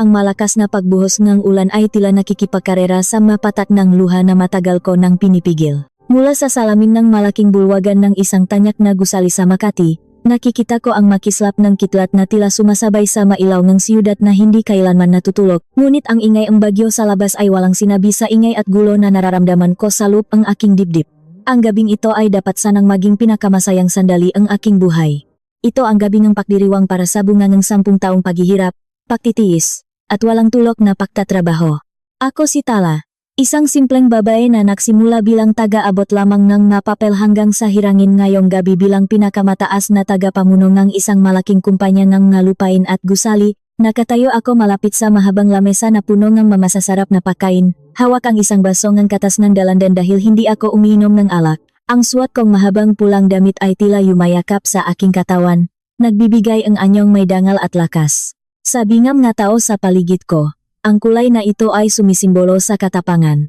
Ang malakas na pagbuhos ng ulan ay tila nakikipagkarera sa mapatak ng luha na matagal ko nang pinipigil. Mula sa salamin ng malaking bulwagan ng isang tanyak na gusali sa Makati, nakikita ko ang makislap ng kitlat na tila sumasabay sa mailaw ng siyudad na hindi kailanman natutulog. Ngunit ang ingay ng bagyo sa labas ay walang sinabi sa ingay at gulo na nararamdaman ko sa loob ang aking dibdib. Ang gabing ito ay dapat sanang maging pinakamasayang sandali ang aking buhay. Ito ang gabi ng pagdiriwang para sa bunga ng 10 taong paghihirap, pagtitiis, at walang tulok na pagtatrabaho. Ako si Tala, isang simpleng babae na nagsimula bilang taga-abot lamang ng napapel hanggang sa hirangin ngayong gabi bilang pinakamataas na tagapamuno ng isang malaking kumpanya ng ngalupain at gusali. Nakatayo ako malapit sa mahabang lamesa na puno ng mamasasarap na pagkain. Hawak ang isang baso ng katas ng dalandan dahil hindi ako umiinom ng alak. Ang suot kong mahabang pulang damit ay tila yumayakap sa aking katawan, nagbibigay ang anyong may dangal at lakas. Sa bingam na tao sa paligid ko, ang kulay na ito ay sumisimbolo sa katapangan.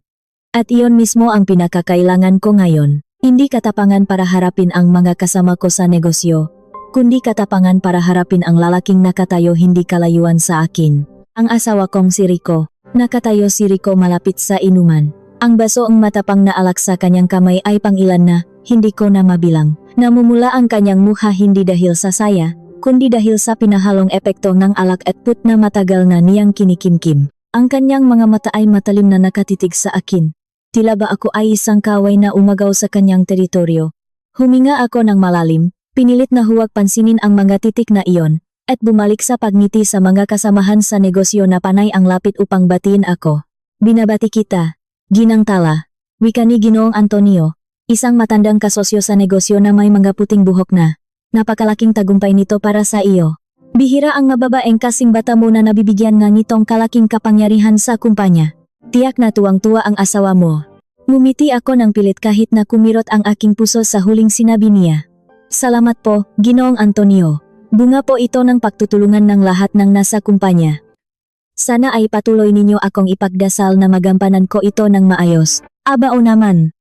At iyon mismo ang pinakakailangan ko ngayon. Hindi katapangan para harapin ang mga kasama ko sa negosyo, kundi katapangan para harapin ang lalaking nakatayo hindi kalayuan sa akin. Ang asawa kong si Rico. Nakatayo si Rico malapit sa inuman. Ang baso ang matapang na alak sa kanyang kamay ay pangilan na, hindi ko na mabilang. Namumula ang kanyang mukha hindi dahil sa saya, kundi dahil sa pinahalong epekto ng alak at put na matagal na niyang kinikimkim. Ang kanyang mga mata ay matalim na nakatitig sa akin. Tila ba ako ay isang kaway na umagaw sa kanyang teritoryo. Huminga ako ng malalim, pinilit na huwag pansinin ang mga titik na iyon, at bumalik sa pagngiti sa mga kasamahan sa negosyo na panay ang lapit upang batiin ako. Binabati kita, Ginang Tala, wika ni Ginoong Antonio, isang matandang kasosyo sa negosyo na may mga puting buhok na. Napakalaking tagumpay nito para sa iyo. Bihira ang mababaeng kasing bata mo na nabibigyan nga nitong kalaking kapangyarihan sa kumpanya. Tiyak na tuwang-tuwa ang asawa mo. Ngumiti ako ng pilit kahit na kumirot ang aking puso sa huling sinabi niya. Salamat po, Ginoong Antonio. Bunga po ito ng pagtutulungan ng lahat ng nasa kumpanya. Sana ay patuloy ninyo akong ipagdasal na magampanan ko ito ng maayos. Aba o naman.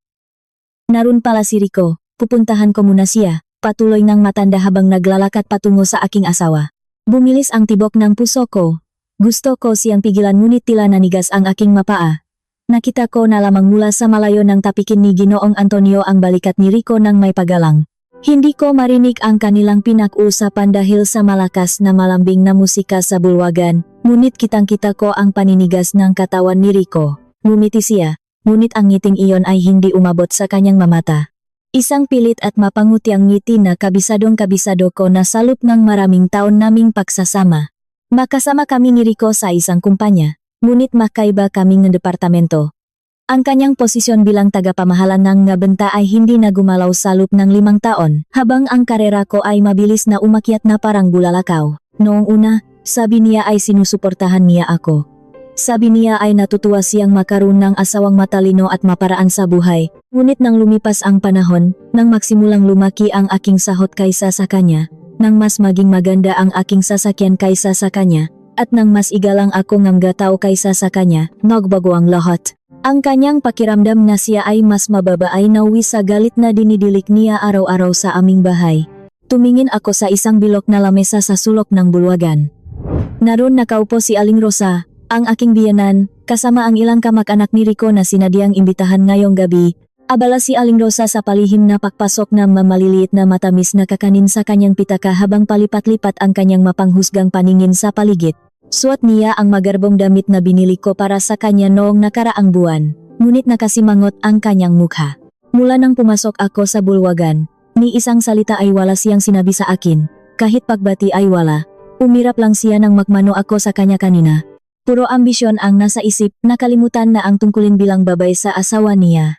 Narun pala si Rico, pupuntahan ko muna siya. Patuloy ng matanda habang naglalakad patungo sa aking asawa. Bumilis ang tibok ng puso ko. Gusto ko siyang pigilan ngunit tila nanigas ang aking mapaa. Nakita ko na lamang mula sa malayo ng tapikin ni Ginoong Antonio ang balikat ni Rico ng may paggalang. Hindi ko marinig ang kanilang pinag-usapan dahil sa malakas na malambing na musika sa bulwagan, ngunit kitang-kita ko ang paninigas ng katawan ni Rico. Ngumiti siya, ngunit ang ngiting iyon ay hindi umabot sa kanyang mamata. Isang pilit at mapangutiang ngiti na kabisadong-kabisado ko na salop ng maraming taon naming pagsasama. Makasama kami ni Rico sa isang kumpanya, ngunit makaiba kaming ng departamento. Ang kanyang posisyon bilang tagapamahala ng ngabenta ay hindi na gumalaw sa loob ng 5 taon, habang ang karera ko ay mabilis na umakyat na parang bulalakaw. Noong una, sabi niya ay sinusuportahan niya ako. Sabi niya ay natutuwa siyang makaroon ng asawang matalino at maparaan sa buhay, ngunit nang lumipas ang panahon, nang magsimulang lumaki ang aking sahot kaysa sa kanya, nang mas maging maganda ang aking sasakyan kaysa sa kanya, at nang mas igalang ako ng gatao kaysa sa kanya, nagbago ang lahat. Ang kanyang pakiramdam na siya ay mas mababa ay nauwi sa galit na dinidilik niya araw-araw sa aming bahay. Tumingin ako sa isang bilog na lamesa sa sulok ng bulwagan. Naroon nakaupo si Aling Rosa, ang aking biyanan, kasama ang ilang kamag-anak ni Rico na sinadyang imbitahan ngayong gabi. Abala si Aling Rosa sa palihim na pagpasok ng mamaliliit na matamis na kakanin sa kanyang pitaka habang palipat-lipat ang kanyang mapanghusgang paningin sa paligid. Suot niya ang magarbong damit na binili ko para sa kanya noong nakaraang buwan, ngunit nakasimangot ang kanyang mukha. Mula nang pumasok ako sa bulwagan, ni isang salita ay wala siyang sinabi sa akin, kahit pagbati ay wala. Umirap lang siya nang magmano ako sa kanya kanina. Puro ambisyon ang nasa isip, nakalimutan na ang tungkulin bilang babay sa asawa niya.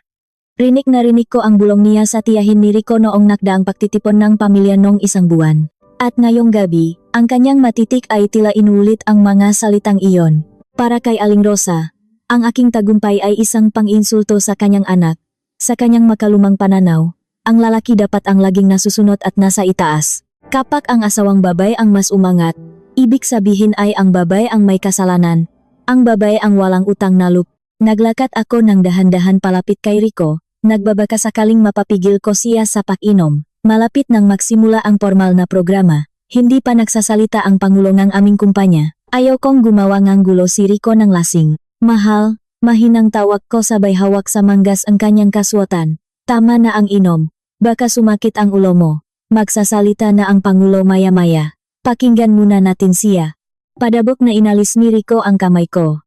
Rinig na rinig ko ang bulong niya sa tiyahin ni Rico noong nakdaang pagtitipon ng pamilya noong 1 buwan. At ngayong gabi, ang kanyang matitik ay tila inulit ang mga salitang iyon. Para kay Aling Rosa, ang aking tagumpay ay isang pang-insulto sa kanyang anak. Sa kanyang makalumang pananaw, ang lalaki dapat ang laging nasusunod at nasa itaas. Kapag ang asawang babay ang mas umangat, ibig sabihin ay ang babay ang may kasalanan. Ang babay ang walang utang na loob. Naglakad ako ng dahan-dahan palapit kay Rico, nagbabaka sakaling mapapigil ko siya sa pag-inom. Malapit nang magsimula ang formal na programa, hindi pa nagsasalita ang pangulo ng aming kumpanya. Ayaw kong gumawa ng gulo si Rico ng lasing. Mahal, mahinang tawag ko sabay hawak sa manggas ang kanyang kaswatan. Tama na ang inom. Baka sumakit ang ulo mo. Magsasalita na ang Pangulo maya-maya. Pakinggan muna natin siya. Padabok na inalis ni Rico ang kamay ko.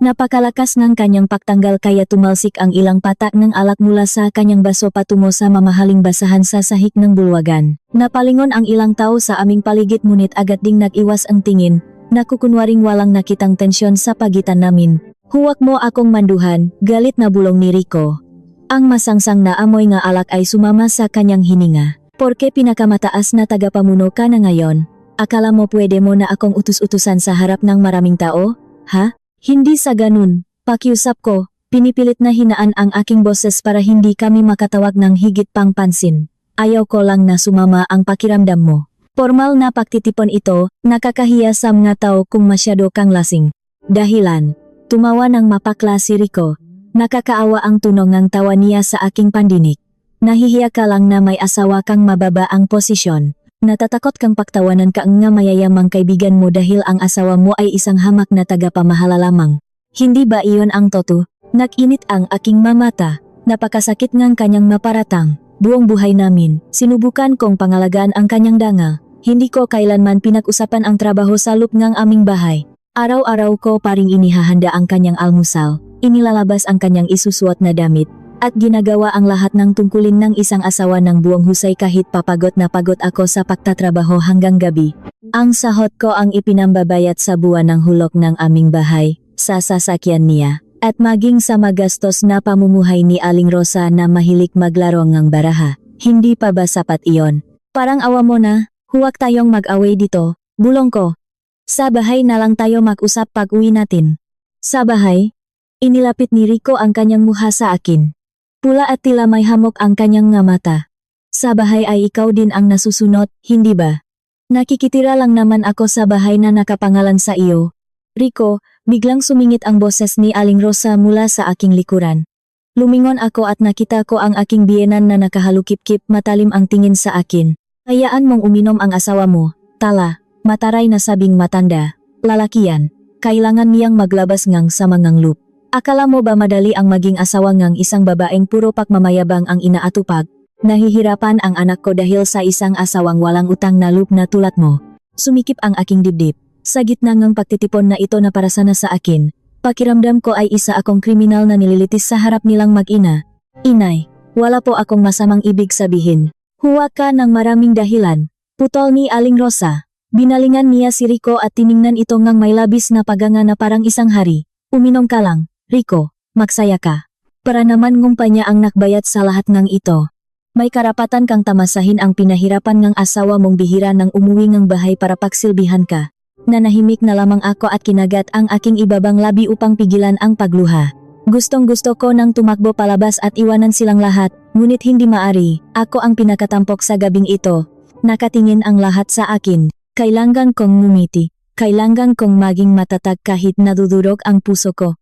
Napakalakas ng kanyang pagtanggal kaya tumalsik ang ilang patak ng alak mula sa kanyang baso patungo sa mamahaling basahan sa sahig ng bulwagan. Napalingon ang ilang tao sa aming paligid ngunit agad ding nag-iwas ang tingin. Nakukunwaring walang nakitang tensyon sa pagitan namin. Huwag mo akong manduhan, galit na bulong ni Rico. Ang masangsang na amoy nga alak ay sumama sa kanyang hininga. Porke pinakamataas na tagapamuno ka na ngayon? Akala mo pwede mo na akong utus-utusan sa harap ng maraming tao? Ha? Hindi sa ganun. Pakiusap ko, pinipilit na hinaan ang aking boses para hindi kami makatawag ng higit pang pansin. Ayaw ko lang na sumama ang pakiramdam mo. Formal na pagtitipon ito, nakakahiya sa mga tao kung masyado kang lasing. Dahilan. Tumawa ng mapakla si Rico. Nakakaawa ang tunog ng tawa niya sa aking pandinig. Nahihiya ka lang na may asawa kang mababa ang posisyon. Natatakot kang pagtawanan ka nga mayayamang kaibigan mo dahil ang asawa mo ay isang hamak na tagapamahala lamang. Hindi ba iyon ang toto? Nakinit ang aking mamata. Napakasakit ngang kanyang maparatang. Buong buhay namin, sinubukan kong pangalagaan ang kanyang dangal. Hindi ko kailanman pinag-usapan ang trabaho sa loob ng aming bahay. Araw-araw ko paring inihahanda ang kanyang almusal, inilalabas ang kanyang isusuot na damit, at ginagawa ang lahat ng tungkulin ng isang asawa ng buong husay kahit papagod na pagod ako sa pagtatrabaho hanggang gabi. Ang sahod ko ang ipinambabayat sa buwan ng hulog ng aming bahay, sa sasakyan niya, at maging sa magastos na pamumuhay ni Aling Rosa na mahilig maglaro ng baraha. Hindi pa ba sapat iyon? Parang awa mo na, huwag tayong mag-away dito, bulong ko. Sa bahay na lang tayo mag-usap pag uwi natin. Sa bahay? Inilapit ni Rico ang kanyang mukha sa akin. Pula at tila may hamok ang kanyang nga mata. Sa bahay ay ikaw din ang nasusunod, hindi ba? Nakikitira lang naman ako sa bahay na nakapangalan sa iyo. Rico, biglang sumingit ang boses ni Aling Rosa mula sa aking likuran. Lumingon ako at nakita ko ang aking biyenan na nakahalukip-kip matalim ang tingin sa akin. Hayaan mong uminom ang asawa mo, tala, mataray na sabing matanda. Lalakiyan, kailangan niyang maglabas ngang sa mangang loop. Akala mo ba madali ang maging asawa ngang isang babaeng puro pakmamayabang ang inaatupag? Nahihirapan ang anak ko dahil sa isang asawang walang utang na loob na tulad mo. Sumikip ang aking dibdib. Sa gitna ngang pagtitipon na ito na para sana sa akin, pakiramdam ko ay isa akong kriminal na nililitis sa harap nilang mag-ina. Inay, wala po akong masamang ibig sabihin. Huwag ka ng maraming dahilan. Putol ni Aling Rosa. Binalingan niya si Rico at tiningnan ito ngang may labis na paganga na parang isang hari. Uminom ka lang. Rico, magsaya ka. Para naman ngumpanya ang nakbayat sa lahat ng ito. May karapatan kang tamasahin ang pinahirapan ng asawa mong bihira nang umuwi ng bahay para pagsilbihan ka. Nanahimik na lamang ako at kinagat ang aking ibabang labi upang pigilan ang pagluha. Gustong-gusto ko nang tumakbo palabas at iwanan silang lahat, ngunit hindi maari. Ako ang pinakatampok sa gabing ito. Nakatingin ang lahat sa akin. Kailangan kong ngumiti. Kailangan kong maging matatag kahit nadudurog ang puso ko.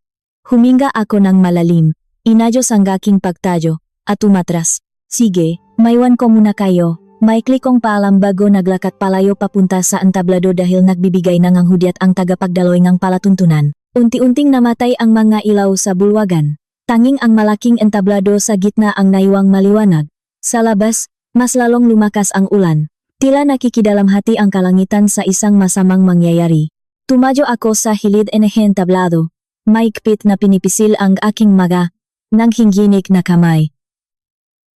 Huminga ako ng malalim, inayos ang aking pagtayo, at umatras. Sige, maiwan ko muna kayo. Maikli kong paalam bago naglakad palayo papunta sa entablado dahil nagbibigay ng ang hudyat ang tagapagdaloy ng palatuntunan. Unti-unting namatay ang mga ilaw sa bulwagan. Tanging ang malaking entablado sa gitna ang naiwang maliwanag. Sa labas, mas lalong lumakas ang ulan. Tila nakikidalamhati ang kalangitan sa isang masamang mangyayari. Tumadyo ako sa hilid ng entablado. Maigpit na pinipisil ang aking maga, nang hingginik na kamay.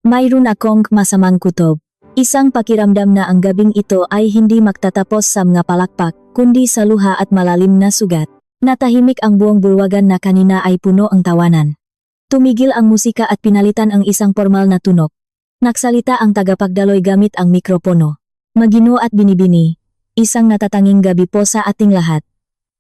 Mayroon akong masamang kutob. Isang pakiramdam na ang gabing ito ay hindi magtatapos sa mga palakpak, kundi sa luha at malalim na sugat. Natahimik ang buong bulwagan na kanina ay puno ang tawanan. Tumigil ang musika at pinalitan ang isang formal na tunog. Nagsalita ang tagapagdaloy gamit ang mikropono. Magino at binibini. Isang natatanging gabi po sa ating lahat.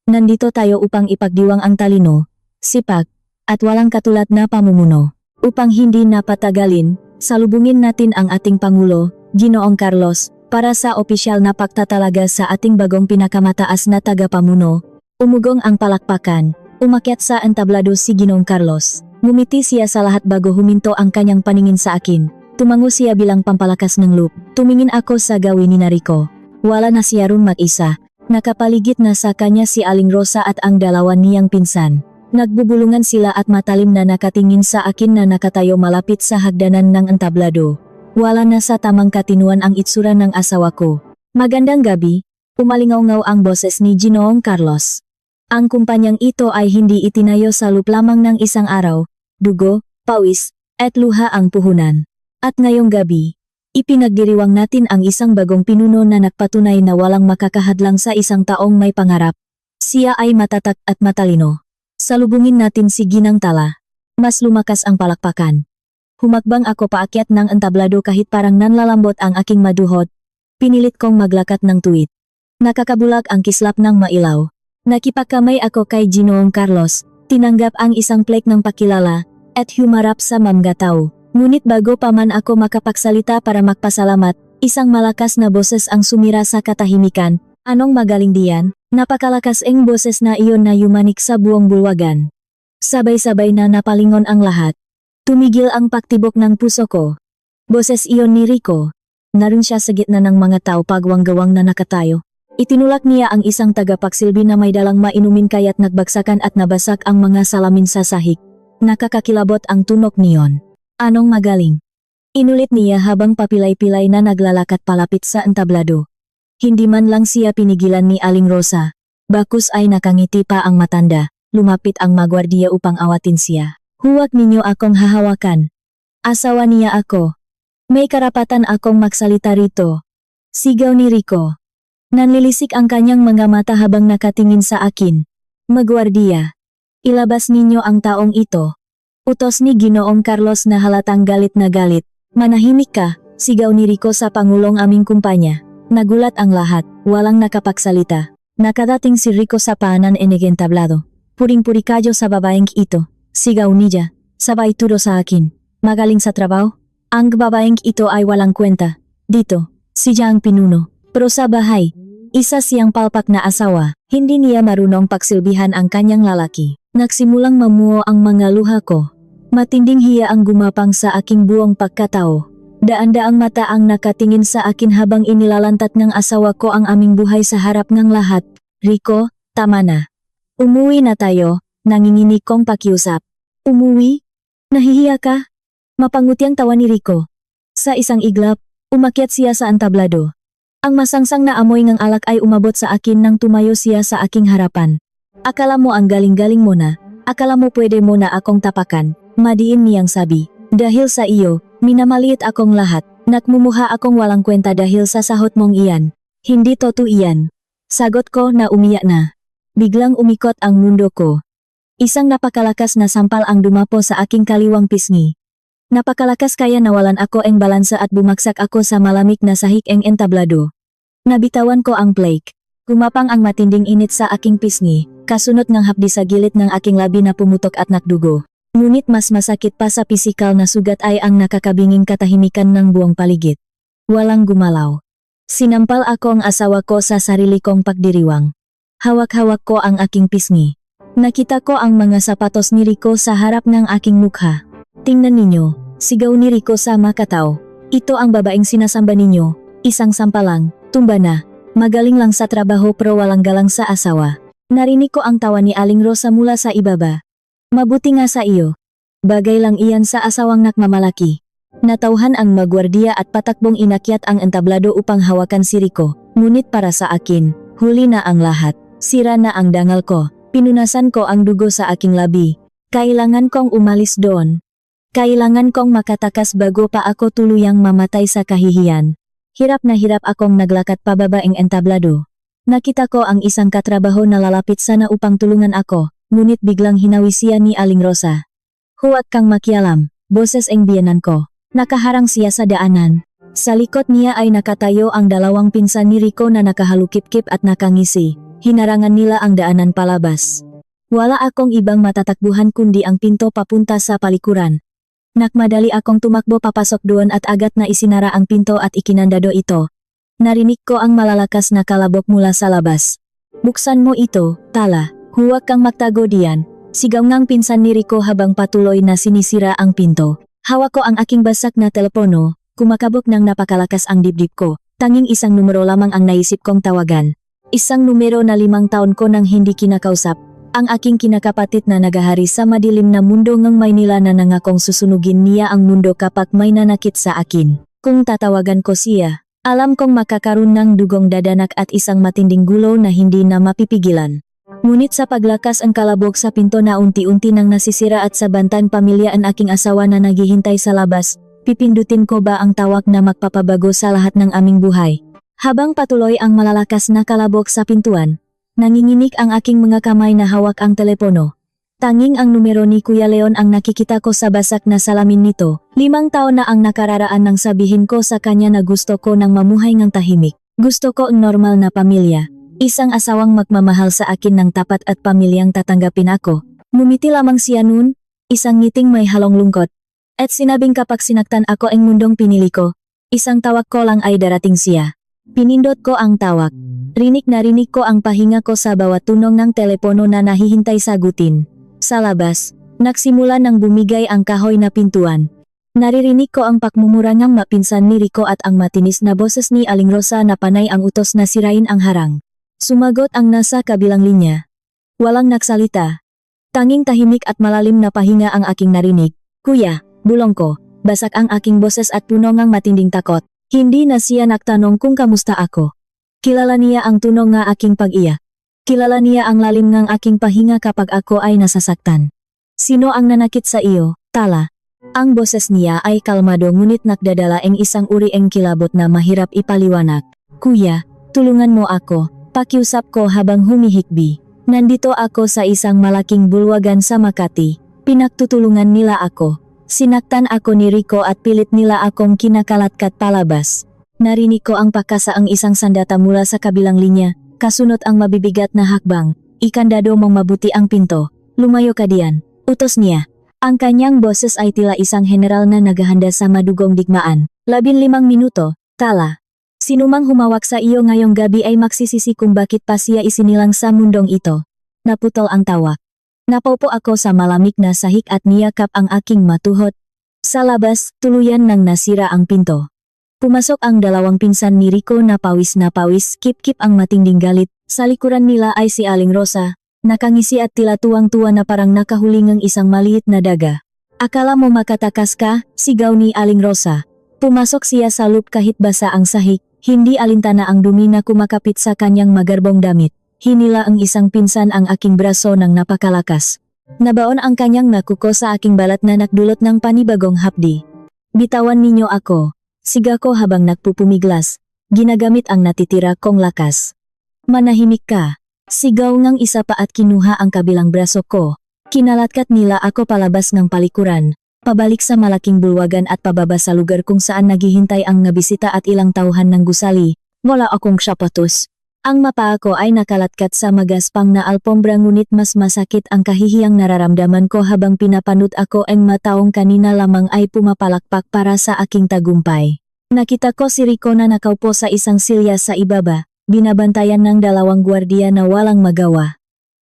Nandito tayo upang ipagdiwang ang talino, sipag, at walang katulad na pamumuno. Upang hindi napatagalin, salubungin natin ang ating Pangulo, Ginoong Carlos, para sa opisyal na pagtatalaga sa ating bagong pinakamataas na tagapamuno. Umugong ang palakpakan, umakyat sa entablado si Ginoong Carlos. Ngumiti siya sa lahat bago huminto ang kanyang paningin sa akin. Tumango siya bilang pampalakas ng loop. Tumingin ako sa gawin ni Rico. Wala na siya ron mag-isa. Nakapaligid na sa kanya si Aling Rosa at ang dalawa niyang pinsan. Nagbubulungan sila at matalim na nakatingin sa akin na nakatayo malapit sa hagdanan ng entablado. Wala na sa tamang katinuan ang itsura ng asawa ko. Magandang gabi, umalingaw-ngaw ang boses ni Ginoong Carlos. Ang kumpanyang ito ay hindi itinayo sa loob lamang ng isang araw, dugo, pawis, at luha ang puhunan. At ngayong gabi, ipinagdiriwang natin ang isang bagong pinuno na nagpatunay na walang makakahadlang sa isang taong may pangarap. Siya ay matatak at matalino. Salubungin natin si Ginang Tala. Mas lumakas ang palakpakan. Humakbang ako paakyat ng entablado kahit parang nanlalambot ang aking maduhot. Pinilit kong maglakad ng tuwid. Nakakabulag ang kislap ng mailaw. Nakipagkamay ako kay Ginoong Carlos, tinanggap ang isang plek ng pakilala, at humarap sa mamgataw. Ngunit bago pa man ako makapagsalita para magpasalamat, isang malakas na boses ang sumira sa katahimikan. Anong magaling diyan? Napakalakas ang boses na iyon na yumanik sa buong bulwagan. Sabay-sabay na napalingon ang lahat. Tumigil ang paktibok ng puso ko. Boses iyon ni Rico. Naroon siya sa gitna ng mga tao pagwang-gawang na nakatayo. Itinulak niya ang isang tagapagsilbi na may dalang mainumin kaya't nagbagsakan at nabasak ang mga salamin sa sahig. Nakakakilabot ang tunok niyon. Anong magaling? Inulit niya habang papilay-pilay na naglalakad palapit sa entablado. Hindi man lang siya pinigilan ni Aling Rosa. Bakus ay nakangiti pa ang matanda. Lumapit ang magwardiya upang awatin siya. Huwag ninyo akong hahawakan. Asawa niya ako. May karapatan akong magsalita rito. Sigaw ni Rico. Nanlilisik ang kanyang mga mata habang nakatingin sa akin. Magwardiya. Ilabas ninyo ang taong ito. Utos ni Ginoong Carlos na halatang galit na galit. Manahimik ka, sigaw ni Rico sa pangulong aming kumpanya. Nagulat ang lahat, walang nakapagsalita. Nakadating si Rico sa paanan entablado. Puring-puri kayo sa babaeng ito, sigaw niya, sabay turo sa akin. Magaling sa trabaho? Ang babaeng ito ay walang kwenta. Dito, siya ang pinuno. Pero sa bahay, isa siyang palpak na asawa. Hindi niya marunong pagsilbihan ang kanyang lalaki. Nagsimulang mamuo ang mga luha ko. Matinding hiya ang gumapang sa aking buong pagkatao. Daan-daang mata ang nakatingin sa akin habang inilalantat ng asawa ko ang aming buhay sa harap ng lahat. Rico, tama na. Umuwi na tayo, nanginginig kong pakiusap. Umuwi? Nahihiya ka? Mapangutyang tawa ni Rico. Sa isang iglap, umakyat siya sa entablado. Ang masangsang na amoy ng alak ay umabot sa akin nang tumayo siya sa aking harapan. Akala mo ang galing-galing mo na, akala mo pwede mo na akong tapakan, madiin niyang sabi. Dahil sa iyo, minamaliit akong lahat, nakmumuha akong walang kwenta dahil sa sahot mong iyan. Hindi totoo iyan. Sagot ko na umiyak na. Biglang umikot ang mundo ko. Isang napakalakas na sampal ang dumapo sa aking kaliwang pisngi. Napakalakas kaya nawalan ako ang balansa at bumagsak ako sa malamig na sahig ang entablado. Nabitawan ko ang plate. Gumapang ang matinding init sa aking pisngi, kasunod ng hapdi sa gilid ng aking labi na pumutok at nakdugo. Ngunit mas masakit pa sa pisikal na sugat ay ang nakakabinging katahimikan ng buong paligid. Walang gumalaw. Sinampal ako ang asawa ko sa sarili kong pagdiriwang. Hawak-hawak ko ang aking pisngi. Nakita ko ang mga sapatos ni Rico sa harap ng aking mukha. Tingnan ninyo, sigaw ni Rico sa makataw. Ito ang babaeng sinasamba ninyo, isang sampalang, tumba na. Magaling lang sa trabaho pero walang galang sa asawa. Narinig ko ang tawa ni Aling Rosa mula sa ibaba. Mabuti nga sa iyo. Bagay lang iyan sa asawang nakmamalaki. Natauhan ang magwardiya at patakbong inakyat ang entablado upang hawakan si Rico. Ngunit para sa akin, huli na ang lahat. Sira na ang dangal ko. Pinunasan ko ang dugo sa aking labi. Kailangan kong umalis doon. Kailangan kong makatakas bago pa ako tuluyang mamatay sa kahihiyan. Hirap na hirap akong naglakad pababa ang entablado. Nakita ko ang isang katrabaho na lalapit sana upang tulungan ako. Ngunit biglang hinawi siya ni Aling Rosa. Huwag kang makialam, boses ang biyanan ko. Nakaharang siya sa daanan. Sa likod niya ay nakatayo ang dalawang pinsan ni Rico na nakahalukip-kip at nakangisi. Hinarangan nila ang daanan palabas. Wala akong ibang matatakbuhan kundi ang pinto papunta sa palikuran. Nakmadali akong tumakbo papasok doon at agad na isinara ang pinto at ikinandado ito. Narinig ko ang malalakas na kalabok mula sa labas. Buksan mo ito, Tala. Huwag kang magtago diyan, sigaw ngang pinsan ni Rico habang patuloy na sinisira ang pinto. Hawak ko ang aking basak na telepono, kumakabog ng napakalakas ang dibdib ko. Tanging isang numero lamang ang naisip kong tawagan. Isang numero na 5 taon ko nang hindi kinakausap. Ang aking kinakapatid na nagahari sa madilim na mundo ng Maynila na nangakong susunugin niya ang mundo kapag may nanakit sa akin. Kung tatawagan ko siya, alam kong makakaroon ng dugong dadanak at isang matinding gulo na hindi na mapipigilan. Ngunit sa paglakas ang kalabog sa pinto na unti-unti nang nasisira at sa bantan pamilya ang aking asawa na naghihintay sa labas, pipindutin ko ba ang tawag na magpapabago sa lahat ng aming buhay? Habang patuloy ang malalakas na kalabog sa pintuan, nanginginig ang aking mga kamay na hawak ang telepono. Tanging ang numero ni Kuya Leon ang nakikita ko sa basak na salamin nito. 5 taon na ang nakararaan nang sabihin ko sa kanya na gusto ko ng mamuhay ng tahimik. Gusto ko ang normal na pamilya. Isang asawang magmamahal sa akin ng tapat at pamilyang tatanggapin ako. Mumiti lamang siya noon, isang ngiting may halong lungkot. At sinabing kapag sinaktan ako ang mundong pinili ko, isang tawag ko lang ay darating siya. Pinindot ko ang tawag. Rinig na rinig ko ang pahinga ko sa bawat tunog ng telepono na nahihintay sagutin. Sa labas, nagsimula ng bumigay ang kahoy na pintuan. Naririnig ko ang pakmumurangang mapinsan ni Rico at ang matinis na boses ni Aling Rosa na panay ang utos na sirain ang harang. Sumagot ang nasa kabilang linya. Walang nagsalita. Tanging tahimik at malalim na pahinga ang aking narinig. Kuya, bulong ko. Basak ang aking boses at puno ng matinding takot. Hindi na siya nagtanong kung kamusta ako. Kilala niya ang tunog ng aking pag-iyak. Kilala niya ang lalim ng aking pahinga kapag ako ay nasasaktan. Sino ang nanakit sa iyo, Tala? Ang boses niya ay kalmado ngunit nagdadala ang isang uri ng kilabot na mahirap ipaliwanag. Kuya, tulungan mo ako, pakiusap ko habang humihikbi. Nandito ako sa isang malaking bulwagan sa Makati. Pinagtutulungan nila ako. Sinaktan ako ni Rico at pilit nila akong kinakalatkat palabas. Narinig ko ang pagkasaang isang sandata mula sa kabilang linya, kasunod ang mabibigat na hakbang. Ikandado mong mabuti ang pinto. Lumayo ka diyan. Utos niya. Ang kanyang boses ay tila isang general na naghahanda sa madugong digmaan. 15 minuto, Tala. Sinumang humawak sa iyo ngayong gabi ay magsisisi kung bakit pa siya isinilang sa mundong ito. Naputol ang tawag. Napaupo ako sa malamig na sahig at niyakap ang aking matuhod. Sa labas, tuluyan nang nasira ang pinto. Pumasok ang dalawang pinsan ni Rico na pawis, kip-kip ang matinding galit. Sa likuran nila ay si Aling Rosa, nakangisi at tila tuwang-tuwa na parang nakahuling ng isang maliit na daga. Akala mo makatakas ka, sigaw ni Aling Rosa. Pumasok siya sa loop kahit basa ang sahig, hindi alintana ang dumi na kumakapit sa kanyang magarbong damit. Hinila ang isang pinsan ang aking braso ng napakalakas. Nabaon ang kanyang nakuko sa aking balat na nagdulot ng panibagong hapdi. Bitawan ninyo ako, siga ko habang nagpupumiglas, ginagamit ang natitira kong lakas. Manahimik ka, sigaw ng isa pa at kinuha ang kabilang braso ko. Kinalatkat nila ako palabas ng palikuran, pabalik sa malaking bulwagan at pababa sa lugar kung saan naghihintay ang nabisita at ilang tauhan ng gusali. Wala akong sapatos. Ang mapa ko ay nakalatkat sa magaspang na alpombra ngunit mas masakit ang kahihiyang nararamdaman ko habang pinapanood ako ang mataong kanina lamang ay pumapalakpak para sa aking tagumpay. Nakita ko si Rico na nakaupo sa isang silya sa ibaba, binabantayan ng 2 gwardiya na walang magawa.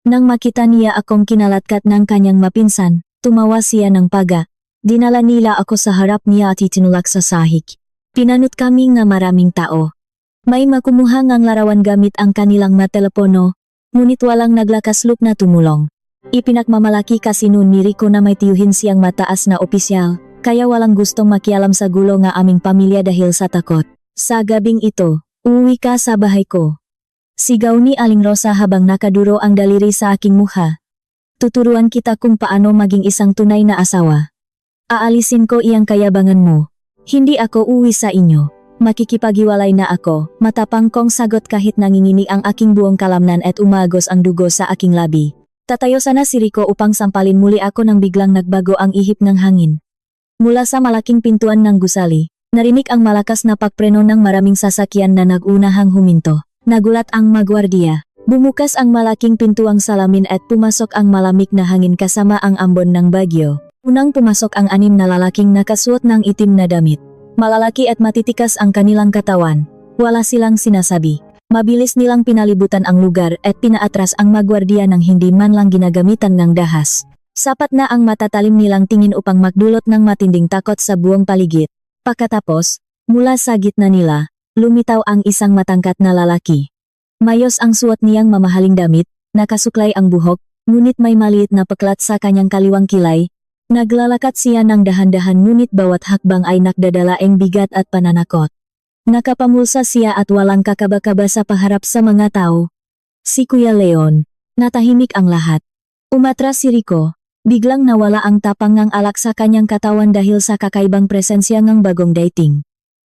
Nang makita niya akong kinalatkat ng kanyang mapinsan, tumawa siya ng paga. Dinala nila ako sa harap niya at itinulak sa sahig. Pinanot kami ng maraming tao. May makumuha ngang larawan gamit ang kanilang matelepono, ngunit walang naglakaslop na tumulong. Ipinagmamalaki kasi noon ni Rico na may tiyuhin siyang mataas na opisyal, kaya walang gustong makialam sa gulo ng aming pamilya dahil sa takot. Sa gabing ito, uwi ka sa bahay ko. Sigaw ni Aling Rosa habang nakaduro ang daliri sa aking mukha. Tuturuan kita kung paano maging isang tunay na asawa. Aalisin ko iyang kayabangan mo. Hindi ako uwi sa inyo. Makikipaghiwalay na ako, matapang kong sagot kahit nanginginig ang aking buong kalamnan at umagos ang dugo sa aking labi. Tatayo sana si Rico upang sampalin muli ako nang biglang nagbago ang ihip ng hangin. Mula sa malaking pintuan ng gusali, narinig ang malakas na pagpreno ng maraming sasakyan na nagunahang huminto. Nagulat ang magwardiya. Bumukas ang malaking pintuang salamin at pumasok ang malamig na hangin kasama ang ambon ng bagyo. Unang pumasok ang 6 na lalaking nakasuot ng itim na damit. Malalaki at matitikas ang kanilang katawan. Wala silang sinasabi. Mabilis nilang pinalibutan ang lugar at pinaatras ang magwardiya ng hindi man lang ginagamitan ng dahas. Sapat na ang matatalim nilang tingin upang magdulot ng matinding takot sa buong paligid. Pagkatapos, mula sa gitna nila, lumitaw ang isang matangkat na lalaki. Mayos ang suot niyang mamahaling damit, nakasuklay ang buhok, ngunit may maliit na peklat sa kanyang kaliwang kilay. Naglalakat siya ng dahan-dahan ngunit bawat hakbang ay nakdadalaeng bigat at pananakot. Nakapamulsa siya at walang kakaba-kaba sa paharap sa mga tao. Si Kuya Leon. Natahimik ang lahat. Umatras si Rico. Biglang nawala ang tapang ng alak sa kanyang katawan dahil sa kakaibang presensya ng bagong dating.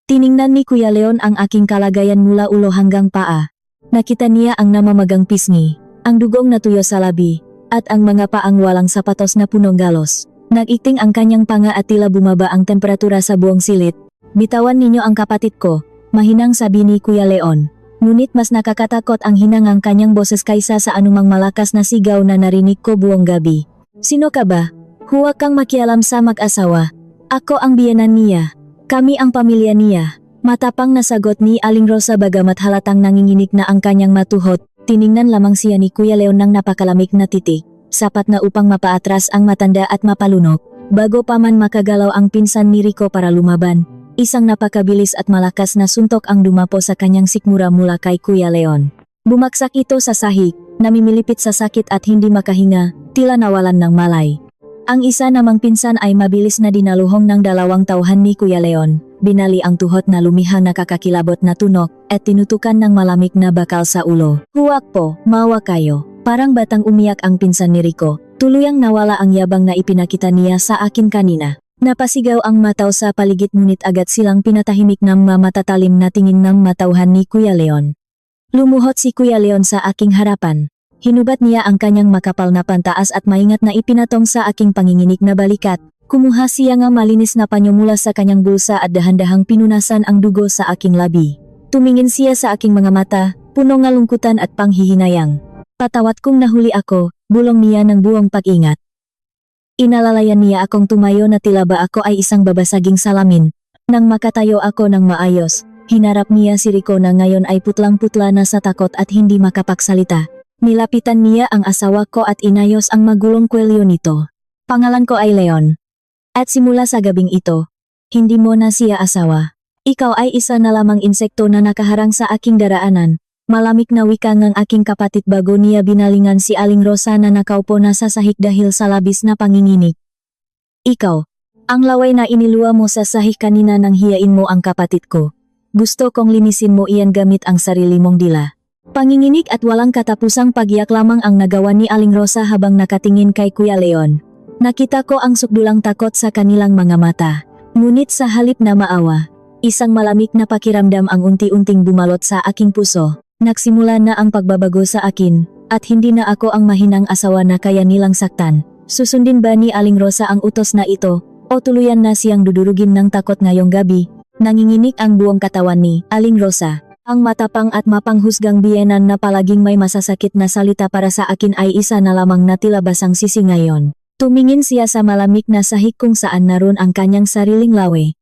Tiningnan ni Kuya Leon ang aking kalagayan mula ulo hanggang paa. Nakita niya ang namamagang pisngi, ang dugong natuyo sa labi, at ang mga paang walang sapatos na punong galos. Nag-iting ang kanyang panga at tila bumaba ang temperatura sa buong silit. Bitawan ninyo ang kapatid ko, mahinang sabi ni Kuya Leon. Ngunit mas nakakatakot ang hinangang kanyang boses kaysa sa anumang malakas na sigaw na narinig ko buong gabi. Sino ka ba? Huwag kang makialam sa mag-asawa. Ako ang biyenan niya. Kami ang pamilya niya. Matapang na sagot ni Aling Rosa bagamat halatang nanginginig na ang kanyang matuhot. Tiningnan lamang siya ni Kuya Leon ng napakalamig na titik. Sapat na upang mapaatras ang matanda at mapalunok. Bago pa man makagalaw ang pinsan ni Rico para lumaban. Isang napakabilis at malakas na suntok ang dumapo sa kanyang sikmura mula kay Kuya Leon. Bumaksak ito sa sahig, namimilipit sa sakit at hindi makahinga, tila nawalan ng malay. Ang isa namang pinsan ay mabilis na dinaluhong ng dalawang tauhan ni Kuya Leon. Binali ang tuhod na lumihang nakakakilabot na tunok at tinutukan ng malamig na bakal sa ulo. Huwag po, mawa kayo. Parang batang umiyak ang pinsan ni Rico. Tuluyang nawala ang yabang na ipinakita niya sa akin kanina. Napasigaw ang mataw sa paligid ngunit agad silang pinatahimik ng mamatatalim na tingin ng matauhan ni Kuya Leon. Lumuhod si Kuya Leon sa aking harapan. Hinubat niya ang kanyang makapal na pantaas at maingat na ipinatong sa aking panginginig na balikat. Kumuha siya ng malinis na panyo mula sa kanyang bulsa at dahan-dahang pinunasan ang dugo sa aking labi. Tumingin siya sa aking mga mata, puno ng lungkutan at panghihinayang. Patawat kung nahuli ako, bulong niya ng buong pag-ingat. Inalalayan niya akong tumayo na tila ba ako ay isang babasaging salamin. Nang makatayo ako ng maayos, hinarap niya si Rico na ngayon ay putlang-putla na sa takot at hindi makapagsalita. Nilapitan niya ang asawa ko at inayos ang magulong kwelyo nito. Pangalan ko ay Leon. At simula sa gabing ito, hindi mo na siya asawa. Ikaw ay isa na lamang insekto na nakaharang sa aking daraanan. Malamig na wika ng aking kapatid bago niya binalingan si Aling Rosa na nakaupo na sa sahig dahil sa labis na panginginig. Ikaw, ang laway na iniluwa mo sa sahig kanina nang hiyain mo ang kapatid ko. Gusto kong linisin mo iyan gamit ang sarili mong dila. Panginginig at walang katapusang pagyak lamang ang nagawa ni Aling Rosa habang nakatingin kay Kuya Leon. Nakita ko ang sukdulang takot sa kanilang mga mata. Ngunit sa halip na maawa, isang malamig na pakiramdam ang unti-unting bumalot sa aking puso. Nagsimula na ang pagbabago sa akin, at hindi na ako ang mahinang asawa na kaya nilang saktan. Susundin ba ni Aling Rosa ang utos na ito, o tuluyan na siyang dudurugin ng takot ngayong gabi? Nanginginig ang buong katawan ni Aling Rosa. Ang matapang at mapanghusgang biyenan na palaging may masasakit na salita para sa akin ay isa na lamang na tila basang sisi ngayon. Tumingin siya sa malamig na sahig kung saan naroon ang kanyang sariling lawe.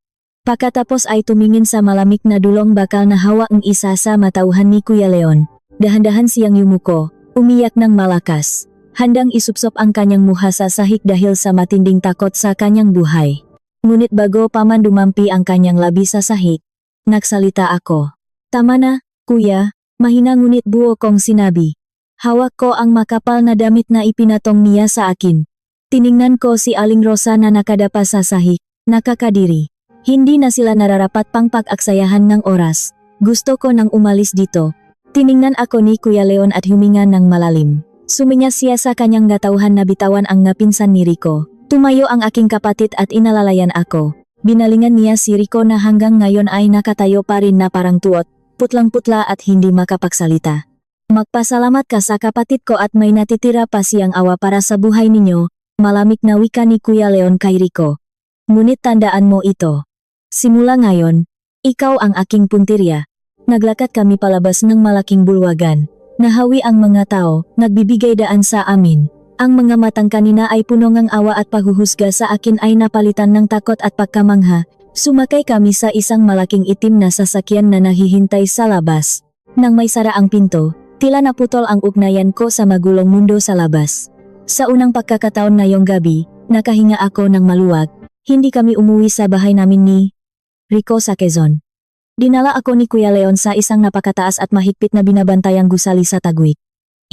Pagkatapos ay tumingin sa malamig na dulong bakal na hawak ang isa sa matauhan ni Kuya Leon. Dahan-dahan siyang yumuko, umiyak ng malakas. Handang isupsop ang kanyang muha sa sahig dahil sa matinding takot sa kanyang buhay. Ngunit bago pa man dumampi ang kanyang labi sa sahig, nagsalita ako. Tama na, kuya, mahina ngunit buo kong sinabi. Hawak ko ang makapal na damit na ipinatong niya sa akin. Tiningnan ko si Aling Rosa na nakadapa sa sahig, nakakadiri. Hindi na sila nararapat pang pag-aksayahan ng oras. Gusto ko nang umalis dito. Tiningnan ako ni Kuya Leon at huminga ng malalim. Suminya siya sa kanyang gatauhan na bitawan ang napinsan ni Rico. Tumayo ang aking kapatid at inalalayan ako. Binalingan niya si Rico na hanggang ngayon ay nakatayo pa rin na parang tuot, putlang-putla at hindi makapagsalita. Magpasalamat ka sa kapatid ko at may natitira pa siyang awa para sa buhay ninyo, malamig na wika ni Kuya Leon kay Rico. Ngunit tandaan mo ito. Simula ngayon, ikaw ang aking puntirya. Naglakad kami palabas ng malaking bulwagan. Nahawi ang mga tao, nagbibigay daan sa amin. Ang mga matang kanina ay puno ng awa at paghuhusga sa akin ay napalitan ng takot at pagkamangha. Sumakay kami sa isang malaking itim na sasakyan na nahihintay sa labas. Nang may sara ang pinto, tila naputol ang ugnayan ko sa magulong mundo sa labas. Sa unang pagkakataon ngayong gabi, nakahinga ako ng maluwag. Hindi kami umuwi sa bahay namin ni Rico sa Quezon. Dinala ako ni Kuya Leon sa isang napakataas at mahigpit na binabantayang gusali sa Tagwik.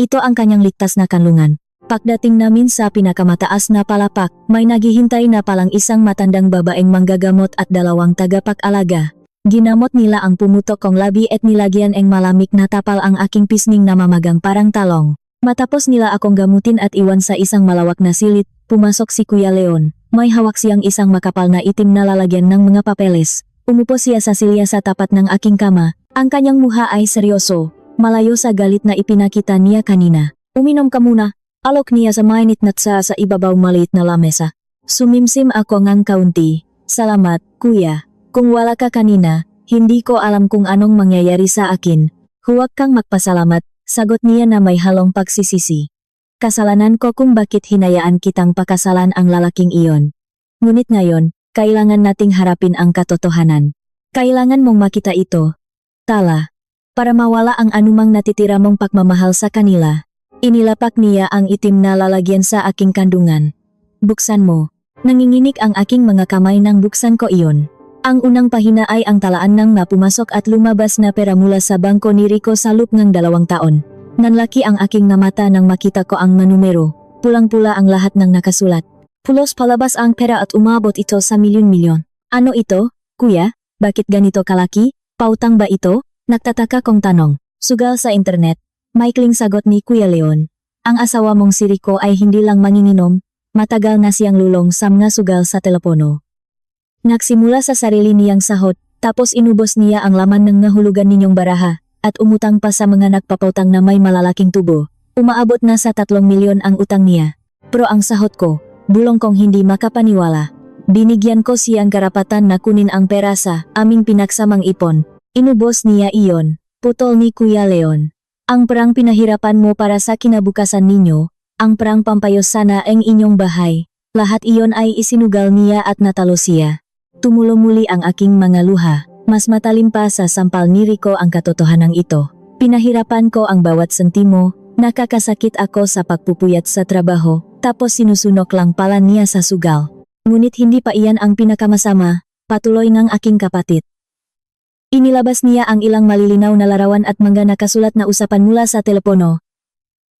Ito ang kanyang ligtas na kanlungan. Pagdating namin sa pinakamataas na palapak, may naghihintay na palang isang matandang babaeng manggagamot at 2 tagapag-alaga. Ginamot nila ang pumutok kong labi at nilagyan ang malamig na tapal ang aking pisning na mamagang parang talong. Matapos nila akong gamutin at iwan sa isang malawak na silid, pumasok si Kuya Leon. May hawak siyang isang makapal na itim na lalagyan ng mga papeles. Umupo siya sa silya sa tapat ng aking kama. Ang kanyang mukha ay seryoso, malayo sa galit na ipinakita niya kanina. Uminom ka muna. Alok niya sa mainit na tsa sa ibabaw maliit na lamesa. Sumimsim ako ngang kaunti. Salamat, kuya. Kung wala ka kanina, hindi ko alam kung anong mangyayari sa akin. Huwag kang magpasalamat, sagot niya na may halong pagsisisi. Kasalanan ko kung bakit hinayaan kitang pakasalan ang lalaking iyon. Ngunit ngayon, kailangan nating harapin ang katotohanan. Kailangan mong makita ito. Tala. Para mawala ang anumang natitira mong pagmamahal sa kanila. Inilapak niya ang itim na lalagyan sa aking kandungan. Buksan mo. Nanginginig ang aking mga kamay nang buksan ko iyon. Ang unang pahina ay ang talaan ng napumasok at lumabas na pera mula sa bangko ni Rico sa loob ng 2 taon. Nanlaki ang aking na mata nang makita ko ang manumero. Pulang-pula ang lahat ng nakasulat. Pulos palabas ang pera at umabot ito sa milyon-milyon. Ano ito, kuya? Bakit ganito kalaki? Pautang ba ito? Nagtataka kong tanong. Sugal sa internet. Maikling sagot ni Kuya Leon. Ang asawa mong si Rico ay hindi lang manginginom, matagal na siyang lulong sa mga sugal sa telepono. Nagsimula sa sarili niyang sahot, tapos inubos niya ang laman ng nahulugan ninyong baraha, at umutang pa sa mga nagpapautang na may malalaking tubo. Umaabot na sa 3 milyon ang utang niya. Pero ang sahot ko, bulong kong hindi makapaniwala. Binigyan ko siyang karapatan na kunin ang pera sa aming pinagsamang ipon. Inubos niya iyon, putol ni Kuya Leon. Ang perang pinahirapan mo para sa kinabukasan ninyo, ang perang pampayos sana ang inyong bahay. Lahat iyon ay isinugal niya at natalo siya. Tumulo muli ang aking mga luha. Mas matalim pa sa sampal ni Rico ang katotohanan ito. Pinahirapan ko ang bawat sentimo, nakakasakit ako sa pagpupuyat sa trabaho, tapos sinusunok lang pala niya sa sugal. Ngunit hindi pa iyan ang pinakamasama, patuloy ng aking kapatid. Inilabas niya ang ilang malilinaw na larawan at mga nakasulat na usapan mula sa telepono.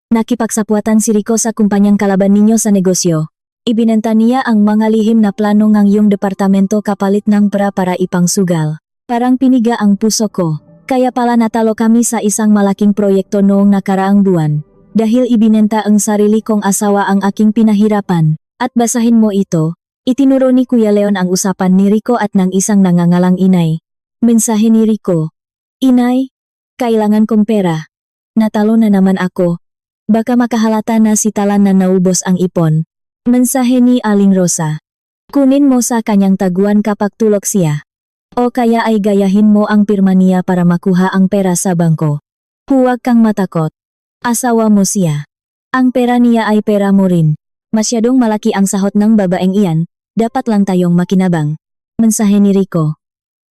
Nakipagsapwatan si Rico sa kumpanyang kalaban ninyo sa negosyo. Ibinenta niya ang mga lihim na plano ng iyong departamento kapalit ng pera para ipang sugal. Parang piniga ang puso ko. Kaya pala natalo kami sa isang malaking proyekto noong nakaraang buwan. Dahil ibinenta ang sarili kong asawa ang aking pinahirapan. At basahin mo ito. Itinuro ni Kuya Leon ang usapan ni Rico at ng isang nangangalang inay. Mensahe ni Rico. Inay, kailangan kong pera. Natalo na naman ako. Baka makahalata na si Talan na naubos ang ipon. Mensahe ni Aling Rosa. Kunin mo sa kanyang taguan kapag tulog siya. O kaya ay gayahin mo ang pirma niya para makuha ang pera sa bangko. Huwag kang matakot. Asawa mo siya. Ang pera niya ay pera mo rin. Masyadong malaki ang sahot ng babaeng iyan, dapat lang tayong makinabang. Mensahe ni Rico.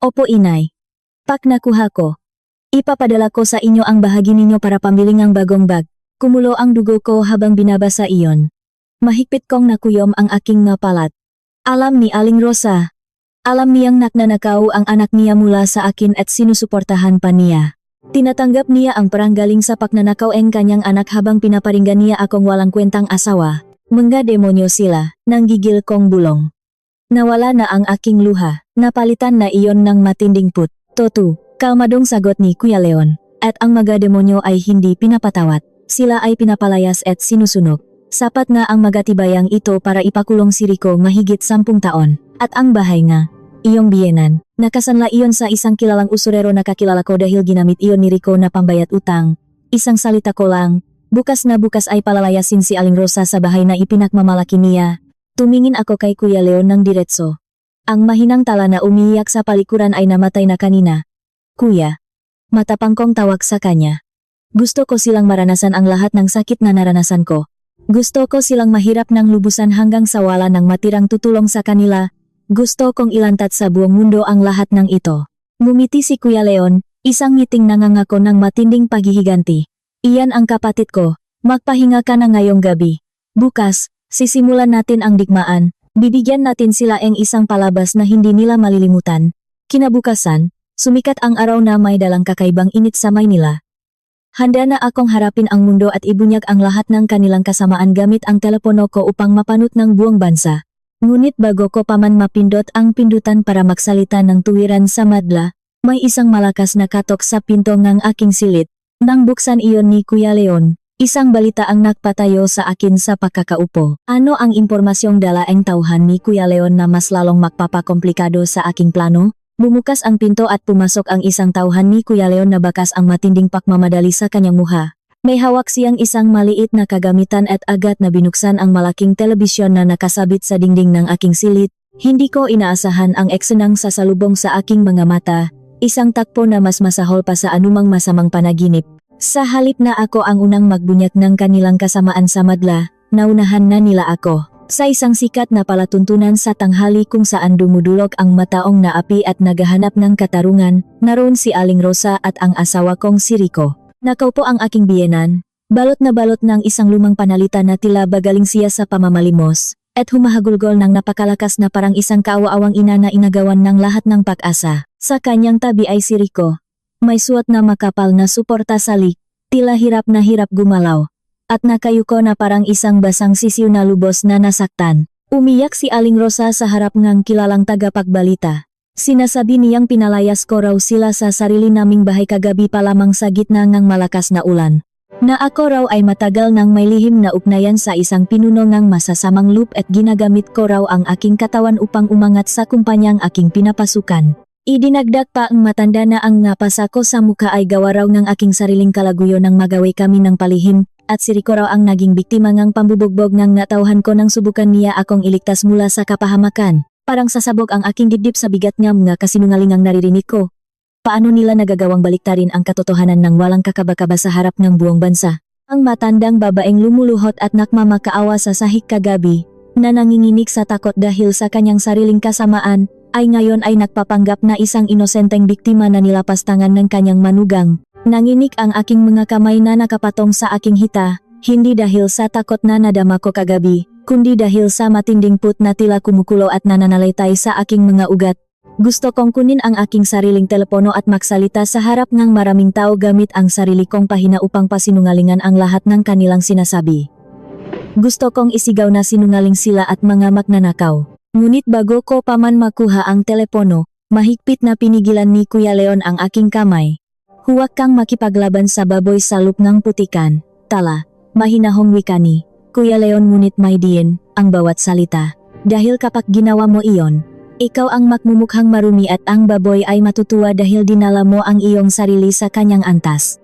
Opo inay. Pak nakuha ko. Ipapadala ko sa inyo ang bahagi ninyo para pambili ng bagong bag. Kumulo ang dugo ko habang binabasa iyon. Mahigpit kong nakuyom ang aking napalat. Alam ni Aling Rosa. Alam niyang nagnanakaw ang anak niya mula sa akin at sinusuportahan pa niya. Tinatanggap niya ang perang galing sa pagnanakaw ang kanyang anak habang pinaparinggan niya akong walang kwentang asawa. Mga demonyo sila, nanggigil kong bulong. Nawala na ang aking luha, napalitan na iyon ng matinding put. Totu, kalmadong sagot ni Kuya Leon. At ang mga demonyo ay hindi pinapatawat. Sila ay pinapalayas at sinusunog. Sapat na ang magatibayang ito para ipakulong si Rico mahigit 10 taon. At ang bahay nga, iyong biyenan, nakasanla iyon sa isang kilalang usurero na kakilala ko dahil ginamit iyon ni Rico na pambayad utang. Isang salita ko lang, bukas na bukas ay palalayasin si Aling Rosa sa bahay na ipinagmamalaki niya. Tumingin ako kay Kuya Leon ng diretso. Ang mahinang tala na umiiyak sa palikuran ay namatay na kanina. Kuya, matapang kong tawag sa kanya. Gusto ko silang maranasan ang lahat ng sakit na naranasan ko. Gusto ko silang mahirap ng lubusan hanggang sa wala ng matirang tutulong sa kanila. Gusto kong ilantat sa buong mundo ang lahat ng ito. Ngumiti si Kuya Leon, isang ngiting nangangako ng matinding paghihiganti. Iyan ang kapatid ko, magpahinga ka na ngayong gabi. Bukas, sisimulan natin ang digmaan, bibigyan natin sila ang isang palabas na hindi nila malilimutan. Kinabukasan, Sumikat ang araw na may dalang kakaibang init sa Maynila. Handa na akong harapin ang mundo at ibunyag ang lahat ng kanilang kasamaan gamit ang telepono ko upang mapanot ng buong bansa. Ngunit bago ko pa man mapindot ang pindutan para magsalita ng tuwiran sa madla, may isang malakas na katok sa pinto ng aking silid. Nang buksan iyon ni Kuya Leon, isang balita ang nagpatayo sa akin sa pagkakaupo. Ano ang impormasyong dalaang tauhan ni Kuya Leon na mas lalong magpapakomplikado sa aking plano? Bumukas ang pinto at pumasok ang isang tauhan ni Kuya Leon na bakas ang matinding pakmamadali sa kanyang muha. May hawak siyang isang maliit na kagamitan at agad na binuksan ang malaking telebisyon na nakasabit sa dingding ng aking silid. Hindi ko inaasahan ang eksenang sasalubong sa aking mga mata, isang takpo na mas masahol pa sa anumang masamang panaginip. Sa halip na ako ang unang magbunyag ng kanilang kasamaan sa madla, naunahan na nila ako. Sa isang sikat na palatuntunan sa tanghali kung saan dumudulog ang mataong naapi at naghahanap ng katarungan, naroon si Aling Rosa at ang asawa kong si Rico. Nakaupo ang aking biyenan, balot na balot ng isang lumang panalita na tila bagaling siya sa pamamalimos, at humahagulgol ng napakalakas na parang isang kaawa-awang ina na inagawan ng lahat ng pag-asa. Sa kanyang tabi ay si Rico. May suot na makapal na suporta sa lik, tila hirap na hirap gumalaw, at nakayuko na parang isang basang sisiw na lubos na nasaktan. Umiyak si Aling Rosa sa harap ng kilalang tagapagbalita. Sinasabi niyang pinalayas ko raw sila sa sarili naming bahay kagabi pa lamang sa gitna ng malakas na ulan. Na ako raw ay matagal nang may lihim na ugnayan sa isang pinuno ng masasamang loop at ginagamit ko raw ang aking katawan upang umangat sa kumpanyang aking pinapasukan. Idinagdag pa ang matanda na ang napasa ko sa muka ay gawa raw ng aking sariling kalaguyo nang magawi kami ng palihim, at si Rico raw ang naging biktima ng pambubugbog ng natauhan ko nang subukan niya akong iligtas mula sa kapahamakan. Parang sasabog ang aking dibdib sa bigat ng mga kasinungalingang naririnig ko. Paano nila nagagawang baliktarin ang katotohanan ng walang kakaba-kaba sa harap ng buong bansa? Ang matandang babaeng lumuluhot at nakmamakaawa sa sahig kagabi, na nanginginig sa takot dahil sa kanyang sariling kasamaan, ay ngayon ay nagpapanggap na isang inosenteng biktima na nilapastangan ng kanyang manugang. Nanginig ang aking mga kamay na nakapatong sa aking hita, hindi dahil sa takot na nadama ko kagabi, kundi dahil sa matinding put na tila kumukulo at nananalaytay sa aking mga ugat. Gusto kong kunin ang aking sariling telepono at magsalita sa harap ng maraming tao gamit ang sarili kong pahina upang pasinungalingan ang lahat ng kanilang sinasabi. Gusto kong isigaw na sinungaling sila at mga magnanakaw. Ngunit bago ko pa man makuha ang telepono, mahigpit na pinigilan ni Kuya Leon ang aking kamay. Huwag kang makipaglaban sa baboy sa lup ng putikan. Tala, mahinahong wika ni Kuya Leon, ngunit may diin ang bawat salita. Dahil kapag ginawa mo iyon, ikaw ang magmumukhang marumi at ang baboy ay matutuwa dahil dinala mo ang iyong sarili sa kanyang antas.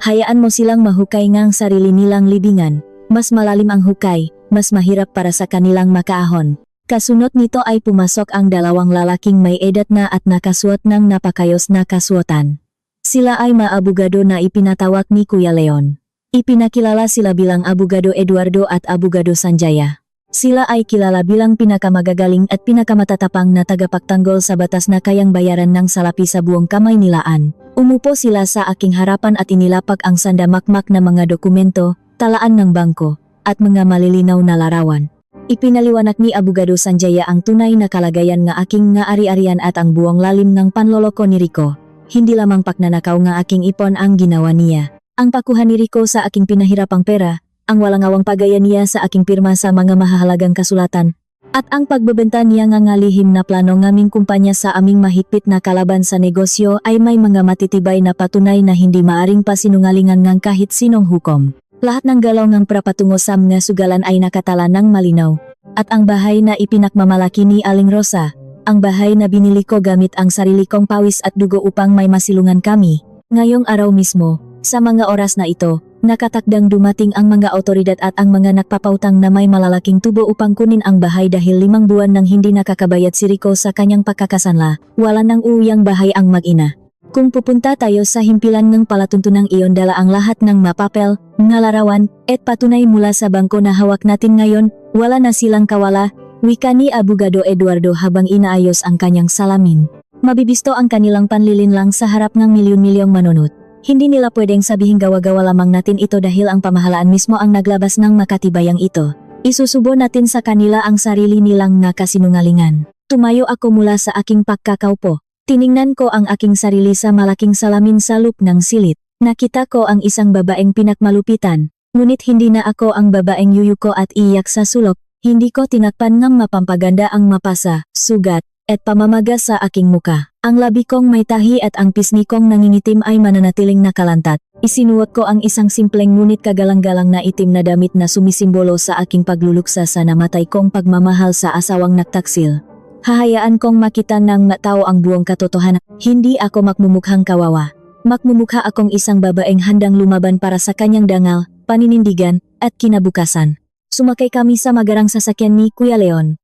Hayaan mo silang mahukay ngang sarili nilang libingan. Mas malalim ang hukay, mas mahirap para sa kanilang makaahon. Kasunod nito ay pumasok ang dalawang lalaking may edad na at nakasuot ng napakayos na kasuotan. Sila ay maabogado na ipinatawag ni Kuya Leon. Ipinakilala sila bilang Abogado Eduardo at Abogado Sanjaya. Sila ay kilala bilang pinakamagagaling at pinakamatatapang na tagapagtanggol sa batas na kayang bayaran ng salapi sa buong kamay nilaan. Umupo sila sa aking harapan at inilapag ang sandamakmak na mga dokumento, talaan ng bangko, at mga malilinaw na larawan. Ipinaliwanag ni Abogado Sanjaya ang tunay na kalagayan nga aking nga ari-arian at ang buong lalim ng panloloko ni Rico. Hindi lamang pagnanakaw nga aking ipon ang ginawa niya. Ang pakuha ni Rico sa aking pinahirapang pera, ang walangawang pagaya niya sa aking pirma sa mga mahahalagang kasulatan, at ang pagbebenta niya nga lihim na plano ngaming kumpanya sa aming mahigpit na kalaban sa negosyo ay may mga matitibay na patunay na hindi maaring pasinungalingan ngang kahit sinong hukom. Lahat ng galaw ng prapatungo sa mga sugalan ay nakatala ng malinaw. At ang bahay na ipinakmamalaki ni Aling Rosa, ang bahay na binili ko gamit ang sarili kong pawis at dugo upang may masilungan kami. Ngayong araw mismo, sa mga oras na ito, nakatakdang dumating ang mga otoridad at ang mga nagpapautang na may malalaking tubo upang kunin ang bahay dahil 5 buwan nang hindi nakakabayad si Rico sa kanyang pagkakasanla. Wala nang uwiyang bahay ang mag-ina. Kung pupunta tayo sa himpilan ng palatuntunang iyon, dala ang lahat ng mapapel, mga larawan, at patunay mula sa bangko na hawak natin ngayon, wala na silang kawala, wika ni Abogado Eduardo habang inaayos ang kanyang salamin. Mabibisto ang kanilang panlilinlang sa harap ng milyon-milyong manunot. Hindi nila pwedeng sabihin gawa-gawa lamang natin ito dahil ang pamahalaan mismo ang naglabas ng makatibayang ito. Isusubo natin sa kanila ang sarili nilang nga kasinungalingan. Tumayo ako mula sa aking pagkakaupo. Tiningnan ko ang aking sarili sa malaking salamin sa loob ng silid. Nakita ko ang isang babaeng pinakmalupitan, ngunit hindi na ako ang babaeng yuyuko at iyak sa sulok. Hindi ko tinakpan ng mapampaganda ang mapasa, sugat, at pamamaga sa aking muka. Ang labi kong may tahi at ang pisngi kong nangingitim ay mananatiling nakalantat. Isinuot ko ang isang simpleng ngunit kagalang-galang na itim na damit na sumisimbolo sa aking pagluluksa sa namatay kong pagmamahal sa asawang nagtaksil. Hahayaan kong makita ng matao ang buong katotohanan. Hindi ako makmumukhang kawawa. Makmumukha akong isang babaeng handang lumaban para sa kanyang dangal, paninindigan, at kinabukasan. Sumakay kami sa magarang sasakyan ni Kuya Leon.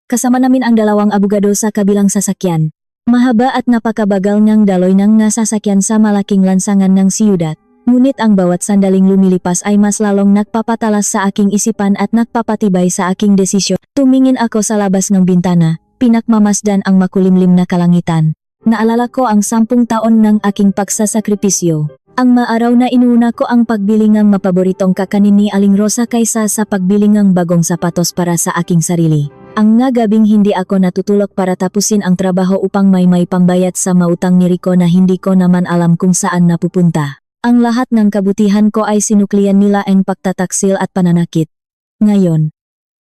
Kasama namin ang dalawang abogado sa kabilang sasakyan. Mahaba at napakabagal ng daloy ng nasasakyan sa malaking lansangan ng siyudad. Ngunit ang bawat sandaling lumilipas ay mas lalong nagpapatalas sa aking isipan at nagpapatibay sa aking desisyon. Tumingin ako sa labas ng bintana. Pinakmamasdan ang makulimlim na kalangitan. Naalala ko ang 10 taon ng aking pagsasakripisyo. Ang maaraw na inuuna ko ang pagbilingang mapaboritong kakanin ni Aling Rosa kaysa sa pagbilingang bagong sapatos para sa aking sarili. Ang nga gabing hindi ako natutulog para tapusin ang trabaho upang may pambayad sa mautang ni Rico na hindi ko naman alam kung saan napupunta. Ang lahat ng kabutihan ko ay sinuklian nila ang pagtataksil at pananakit. Ngayon,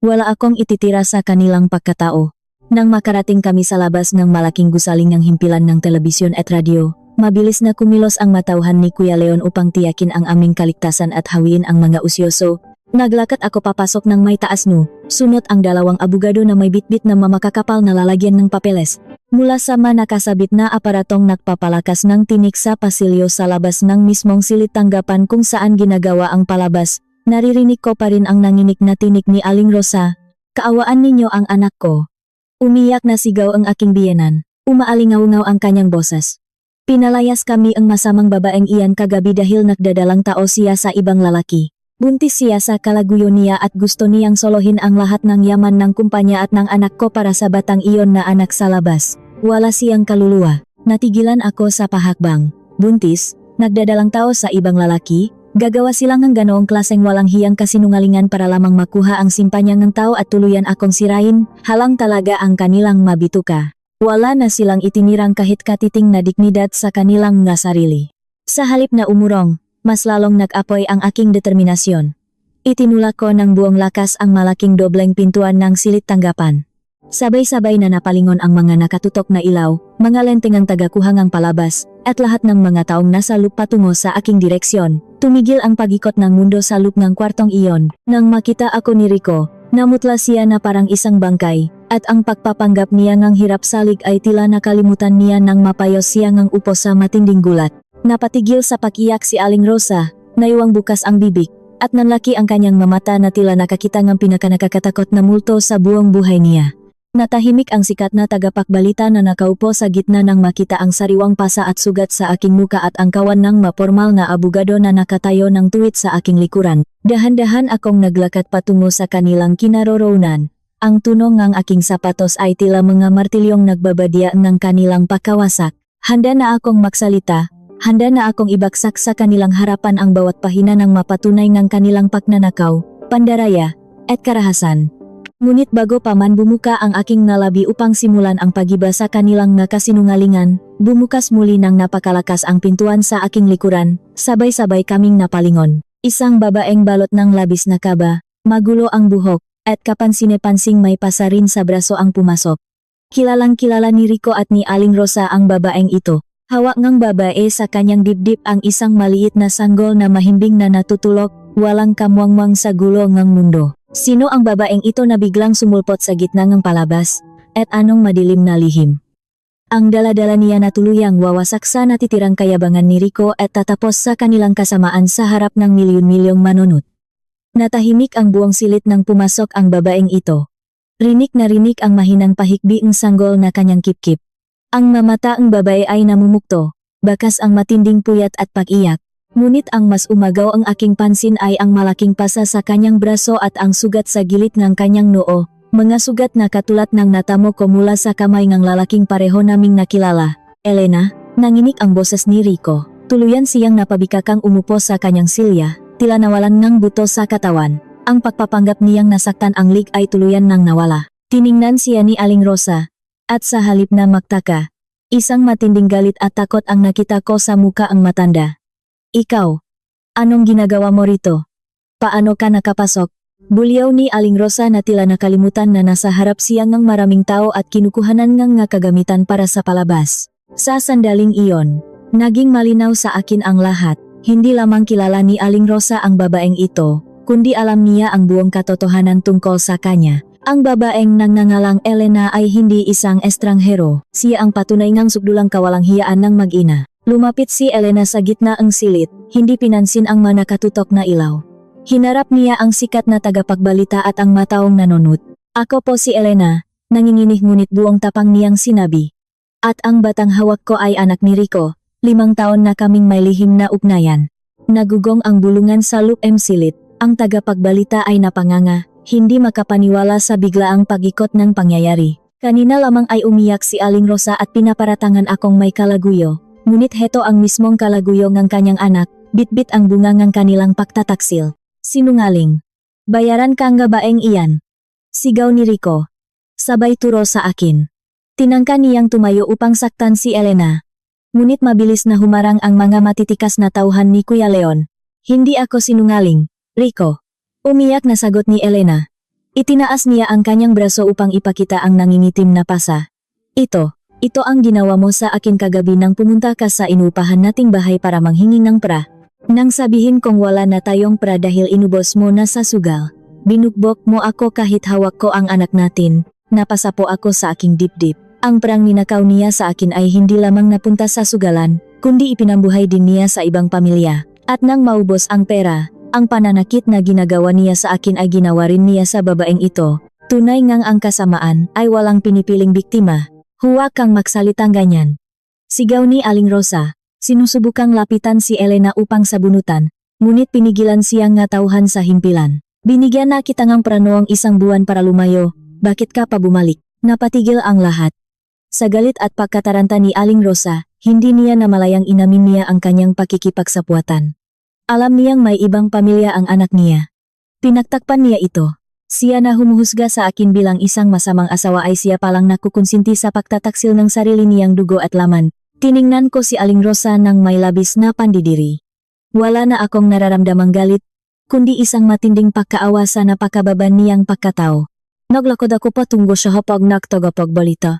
wala akong ititira sa kanilang pagkatao. Nang makarating kami sa labas ng malaking gusaling ng himpilan ng telebisyon at radyo, mabilis na kumilos ang matauhan ni Kuya Leon upang tiyakin ang aming kaligtasan at hawiin ang mga usyoso. Naglakad ako papasok ng may taas no, sunod ang dalawang abogado na may bitbit na mamakakapal na lalagyan ng papeles. Mula sa nakasabit na aparatong nagpapalakas ng tinik sa pasilyo sa labas ng mismong silid tanggapan kung saan ginagawa ang palabas, naririnig ko pa rin ang nanginig na tinik ni Aling Rosa. "Kaawaan ninyo ang anak ko." Umiyak na sigaw ang aking biyenan. Umaalingaw-ngaw ang kanyang boses. "Pinalayas kami ang masamang babaeng iyan kagabi dahil nagdadalang tao siya sa ibang lalaki. Buntis siya sa kalaguyo niya at gusto niyang solohin ang lahat ng yaman ng kumpanya at ng anak ko para sa batang iyon na anak sa labas. Wala siyang kaluluwa." Natigilan ako sa pahakbang. Buntis? Nagdadalang tao sa ibang lalaki? Gagawa silang ng ganoong klaseng walang hiyang kasinungalingan para lamang makuha ang simpanya ng tao at tuluyan akong sirain? Halang talaga ang kanilang mabituka. Wala na silang itinirang kahit katiting na dignidad sa kanilang nga sarili. Sa halip na umurong, mas lalong nag-apoy ang aking determinasyon. Itinulak ko ng buong lakas ang malaking dobleng pintuan ng silid tanggapan. Sabay-sabay na napalingon ang mga nakatutok na ilaw, mga lentengang tagakuhangang palabas, at lahat ng mga taong nasa loop patungo sa aking direksyon. Tumigil ang pag-ikot ng mundo sa loop ng kwartong iyon. Nang makita ako ni Rico, namutla siya na parang isang bangkay, at ang pagpapanggap niya ngang hirap salig ay tila nakalimutan niya nang mapayos siya ngang upo sa matinding gulat. Napatigil sa pag-iyak si Aling Rosa, naiwang bukas ang bibig, at nanlaki ang kanyang mamata na tila nakakita ng pinakanakakatakot na multo sa buong buhay niya. Natahimik ang sikat na tagapakbalita na nakaupo sa gitna nang makita ang sariwang pasa at sugat sa aking muka at ang kawan ng mapormal na abogado na nakatayo ng tuwid sa aking likuran. Dahan-dahan akong naglakad patungo sa kanilang kinaroroonan. Ang tunog ng aking sapatos ay tila mga martilyong nagbabadya ng kanilang pagkawasak. Handa na akong magsalita, handa na akong ibaksak sa kanilang harapan ang bawat pahina ng mapatunay ng kanilang pagnanakaw, pandaraya, at karahasan. Ngunit bago pa man bumuka ang aking nalabi upang simulan ang pagiba sa kanilang nakasinungalingan, bumukas muli ng napakalakas ang pintuan sa aking likuran, sabay-sabay kaming napalingon. Isang babaeng balot ng labis na kaba, magulo ang buhok, at kapansin-pansing may pasarin sa braso ang pumasok. Kilalang-kilala ni Rico at ni Aling Rosa ang babaeng ito. Hawak ng babae sa kanyang dibdib ang isang maliit na sanggol na mahimbing na natutulog, walang kamwangwang sa gulo ng mundo. Sino ang babaeng ito na biglang sumulpot sa gitna ng palabas? At anong madilim na lihim? Ang dala-dala niya na tuluyang wawasak sa natitirang kayabangan ni Rico at tatapos sa kanilang kasamaan sa harap ng milyon-milyong manunod. Natahimik ang buong silid nang pumasok ang babaeng ito. Rinig na rinig ang mahinang pahikbiing sanggol na kanyang kipkip. Ang mamataang babae ay namumukto, bakas ang matinding puyat at pag-iyak. Ngunit ang mas umagaw ang aking pansin ay ang malaking pasa sa kanyang braso at ang sugat sa gilid ng kanyang noo, mga sugat na katulad ng natamo ko mula sa kamay ng lalaking pareho naming nakilala. "Elena," nanginig ang boses ni Rico. Tuluyan siyang napabikakang umupo sa kanyang silya, tila nawalan ng buto sa katawan. Ang pagpapanggap niyang nasaktan ang lig ay tuluyan nang nawala. Tiningnan siya ni Aling Rosa, at sa halip na magtaka, Isang matinding galit at takot ang nakita ko sa muka ang matanda. Ikaw, anong ginagawa mo rito? Paano ka nakapasok? Bulyaw ni Aling Rosa na tila nakalimutan na nasa harap siya ng maraming tao at kinukuhanan ng nga kagamitan para sa palabas. Sa sandaling iyon, naging malinaw sa akin ang lahat. Hindi lamang kilala ni Aling Rosa ang babaeng ito, kundi alam niya ang buong katotohanan tungkol sa kanya. Ang babaeng nagngangalang Elena ay hindi isang estranghero, siya ang patunay ng sugdulang kawalang hiyaan ng mag-ina. Lumapit si Elena sa gitna ang silid, hindi pinansin ang manakatutok na ilaw. Hinarap niya ang sikat na tagapagbalita at ang mataong nanunot. Ako po si Elena, nanginginig ngunit buong tapang niyang sinabi. At ang batang hawak ko ay anak ni Rico, 5 taon na kaming may lihim na ugnayan. Nagugong ang bulungan sa loob silid, ang tagapagbalita ay napanganga. Hindi makapaniwala sa biglaang pag-ikot ng pangyayari. Kanina lamang ay umiyak si Aling Rosa at pinaparatangan akong may kalaguyo. Ngunit heto ang mismong kalaguyo ng kanyang anak, bitbit ang bunga ng kanilang pagtataksil. Sinungaling. Bayaran ka nga baeng iyan. Sigaw ni Rico. Sabay turo sa akin. Tinangka niyang tumayo upang saktan si Elena. Ngunit mabilis na humarang ang mga matitikas na tauhan ni Kuya Leon. Hindi ako sinungaling, Rico. Umiyak na sagot ni Elena. Itinaas niya ang kanyang braso upang ipakita ang nangingitim na pasa. Ito ang ginawa mo sa akin kagabi nang pumunta ka sa inupahan nating bahay para manghingi ng pra. Nang sabihin kong wala na tayong pra dahil inubos mo na sa sugal. Binukbok mo ako kahit hawak ko ang anak natin. Napasa po ako sa aking dibdib. Ang prang ninakaw niya sa akin ay hindi lamang napunta sa sugalan, kundi ipinambuhay din niya sa ibang pamilya. At nang maubos ang pera, ang pananakit na ginagawa niya sa akin ay ginawa rin niya sa babaeng ito. Tunay ngang ang kasamaan ay walang pinipiling biktima. Huwag kang magsalitang ganyan. Sigaw ni Aling Rosa. Sinusubukang lapitan si Elena upang sabunutan, ngunit pinigilan siyang ngatauhan sa himpilan. Binigyan na kita ng pranoang 1 buwan para lumayo, bakit ka pa bumalik? Napatigil ang lahat. Sa galit at pagkataranta ni Aling Rosa, hindi niya namalayang inamin niya ang kanyang pakikipagsapwatan. Alam niyang may ibang pamilya ang anak niya. Pinagtakpan niya ito. Siya na humuhusga sa akin bilang isang masamang asawa ay siya palang nakukonsinti sa pagtataksil ng sarili niyang dugo at laman. Tiningnan ko si Aling Rosa ng may labis na pandidiri. Wala na akong nararamdamang galit, kundi isang matinding pagkaawa sa napakababa niyang pagkatao. Naglakad ako patungo sa hapag nagtagapagbalita.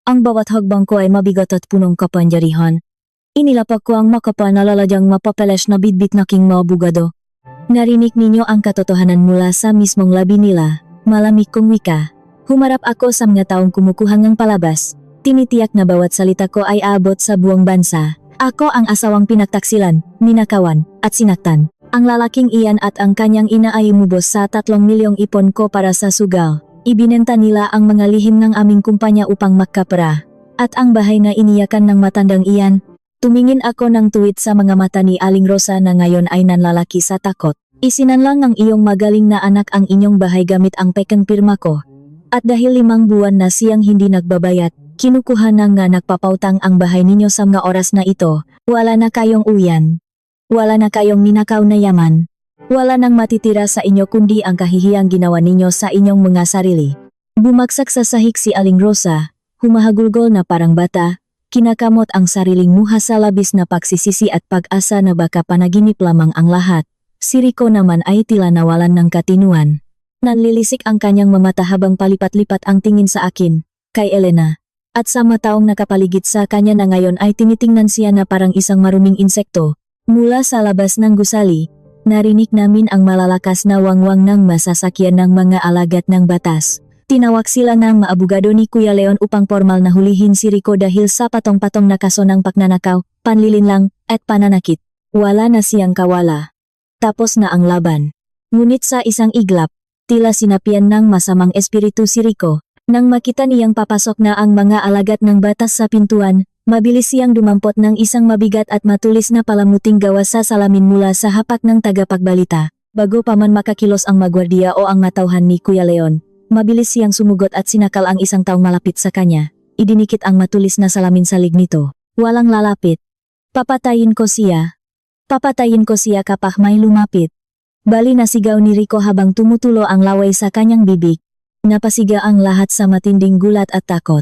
Ang bawat hagbang ko ay mabigat at punong kapangyarihan. Inilapag ko ang makapal na laladyang mapapeles na bitbit na king mga bugado. Narinig ninyo ang katotohanan mula sa mismong labi nila, malamig kong wika. Humarap ako sa mga taong kumukuha ng palabas. Tinitiyak na bawat salita ko ay aabot sa buong bansa. Ako ang asawang pinagtaksilan, ninakawan, at sinaktan. Ang lalaking iyan at ang kanyang ina ay umubos sa 3 milyong ipon ko para sa sugal. Ibinenta nila ang mga lihim ng aming kumpanya upang magkapera. At ang bahay na iniyakan ng matandang iyan. Tumingin ako ng tuwid sa mga mata ni Aling Rosa na ngayon ay nanlalaki sa takot. Isinanlang ng iyong magaling na anak ang inyong bahay gamit ang pekeng pirma ko. At dahil 5 buwan na siyang hindi nagbabayad, kinukuha na nga nagpapautang ang bahay ninyo sa mga oras na ito. Wala na kayong uyan. Wala na kayong ninakaw na yaman. Wala nang matitira sa inyo kundi ang kahihiyang ginawa ninyo sa inyong mga sarili. Bumagsak sa sahig si Aling Rosa, humahagulgol na parang bata. Kinakamot ang sariling muha sa labis na pagsisisi at pag-asa na baka panaginip lamang ang lahat. Si Rico naman ay tila nawalan ng katinuan. Nanlilisik ang kanyang mamata habang palipat-lipat ang tingin sa akin, kay Elena. At sa mataong nakapaligid sa kanya na ngayon ay tinitingnan siya na parang isang maruming insekto. Mula sa labas ng gusali, narinig namin ang malalakas na wangwang ng masasakyan ng mga alagad ng batas. Tinawag sila ng maabogado ni Kuya Leon upang formal na hulihin si Rico dahil sa patong-patong na kaso ng pagnanakaw, panlilinlang, at pananakit. Wala na siyang kawala. Tapos na ang laban. Ngunit sa isang iglap, tila sinapian ng masamang espiritu si Rico. Nang makita niyang papasok na ang mga alagad ng batas sa pintuan, mabilis siyang dumampot ng isang mabigat at matulis na palamuting gawa sa salamin mula sa hapak ng tagapagbalita. Bago pa man makakilos ang magwardiya o ang matauhan ni Kuya Leon, mabilis siyang sumugot at sinakal ang isang taong malapit sa kanya. Idinikit ang matulis na salamin sa lig nito. Walang lalapit. Papatayin ko siya. Papatayin ko siya kapag may lumapit. Bali na sigaw ni Rico habang tumutulo ang laway sa kanyang bibig. Napasiga ang lahat sa matinding gulat at takot.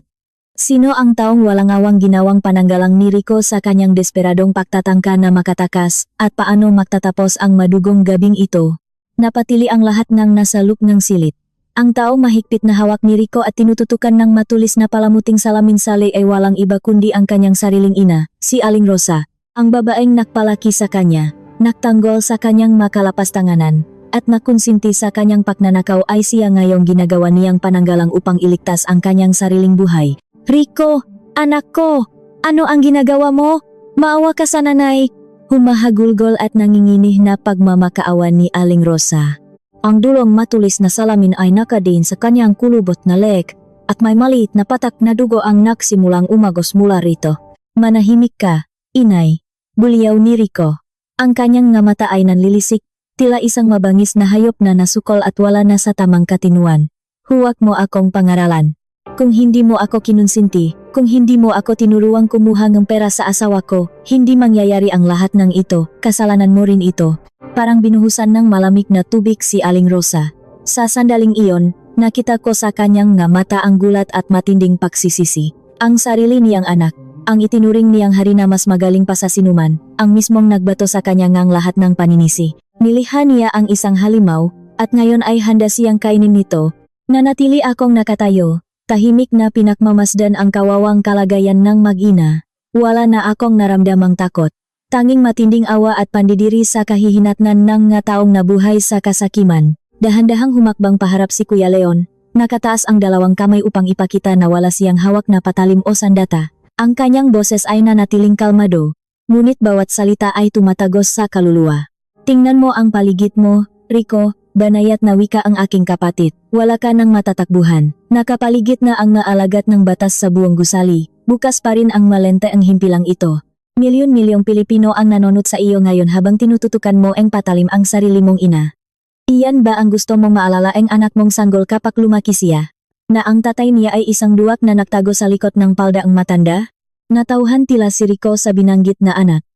Sino ang taong walang awang ginawang pananggalang ni Rico sa kanyang desperadong pagtatangka na makatakas, at paano magtatapos ang madugong gabing ito? Napatili ang lahat ng nasa loop ng silid. Ang taong mahigpit na hawak ni Rico at tinututukan ng matulis na palamuting salamin sali ay walang iba kundi ang kanyang sariling ina, si Aling Rosa. Ang babaeng nakpalaki sa kanya, naktanggol sa kanyang makalapastanganan, at nakonsinti sa kanyang pagnanakaw ay siya ngayong ginagawa niyang pananggalang upang iligtas ang kanyang sariling buhay. Rico, anak ko, ano ang ginagawa mo? Maawa ka sa nanay. Humahagulgol at nanginginih na pagmamakaawan ni Aling Rosa. Ang dulong matulis na salamin ay nakadiin sa kanyang kulubot na leeg, at may maliit na patak na dugo ang nagsimulang umagos mula rito. Manahimik ka, inay. Buliyaw ni Rico. Ang kanyang nga mata ay nanlilisik, tila isang mabangis na hayop na nasukol at wala na sa tamang katinuan. Huwag mo akong pangaralan. Kung hindi mo ako kinonsinti, kung hindi mo ako tinuruang kumuha ng pera sa asawa ko, hindi mangyayari ang lahat ng ito, kasalanan mo rin ito. Parang binuhusan ng malamig na tubig si Aling Rosa. Sa sandaling iyon, nakita ko sa kanyang nga mata ang gulat at matinding pagsisisi. Ang sarili niyang anak, ang itinuring niyang hari na mas magaling pa sa sinuman, ang mismong nagbato sa kanya ngang lahat ng paninisi. Nilihan niya ang isang halimaw, at ngayon ay handa siyang kainin nito. Nanatili akong nakatayo. Tahimik na pinakmamasdan ang kawawang kalagayan ng mag-ina. Wala na akong naramdamang takot. Tanging matinding awa at pandidiri sa kahihinatnan ng nga taong nabuhay sa kasakiman. Dahan-dahang humakbang paharap si Kuya Leon. Nakataas ang dalawang kamay upang ipakita na wala siyang hawak na patalim o sandata. Ang kanyang boses ay nanatiling kalmado. Ngunit bawat salita ay tumatagos sa kaluluwa. Tingnan mo ang paligid mo, Rico. Banayat na wika ang aking kapatid. Wala ka ng matatakbuhan. Nakapaligid na ang naalagat ng batas sa buong gusali. Bukas pa rin ang malente ang himpilang ito. Milyon-milyong Pilipino ang nanonood sa iyo ngayon habang tinututukan mo ang patalim ang sarili mong ina. Iyan ba ang gusto mong maalala ang anak mong sanggol kapag lumaki siya? Na ang tatay niya ay isang duwak na nagtago sa likod ng palda ang matanda? Natauhan tila si Rico sa binanggit na anak.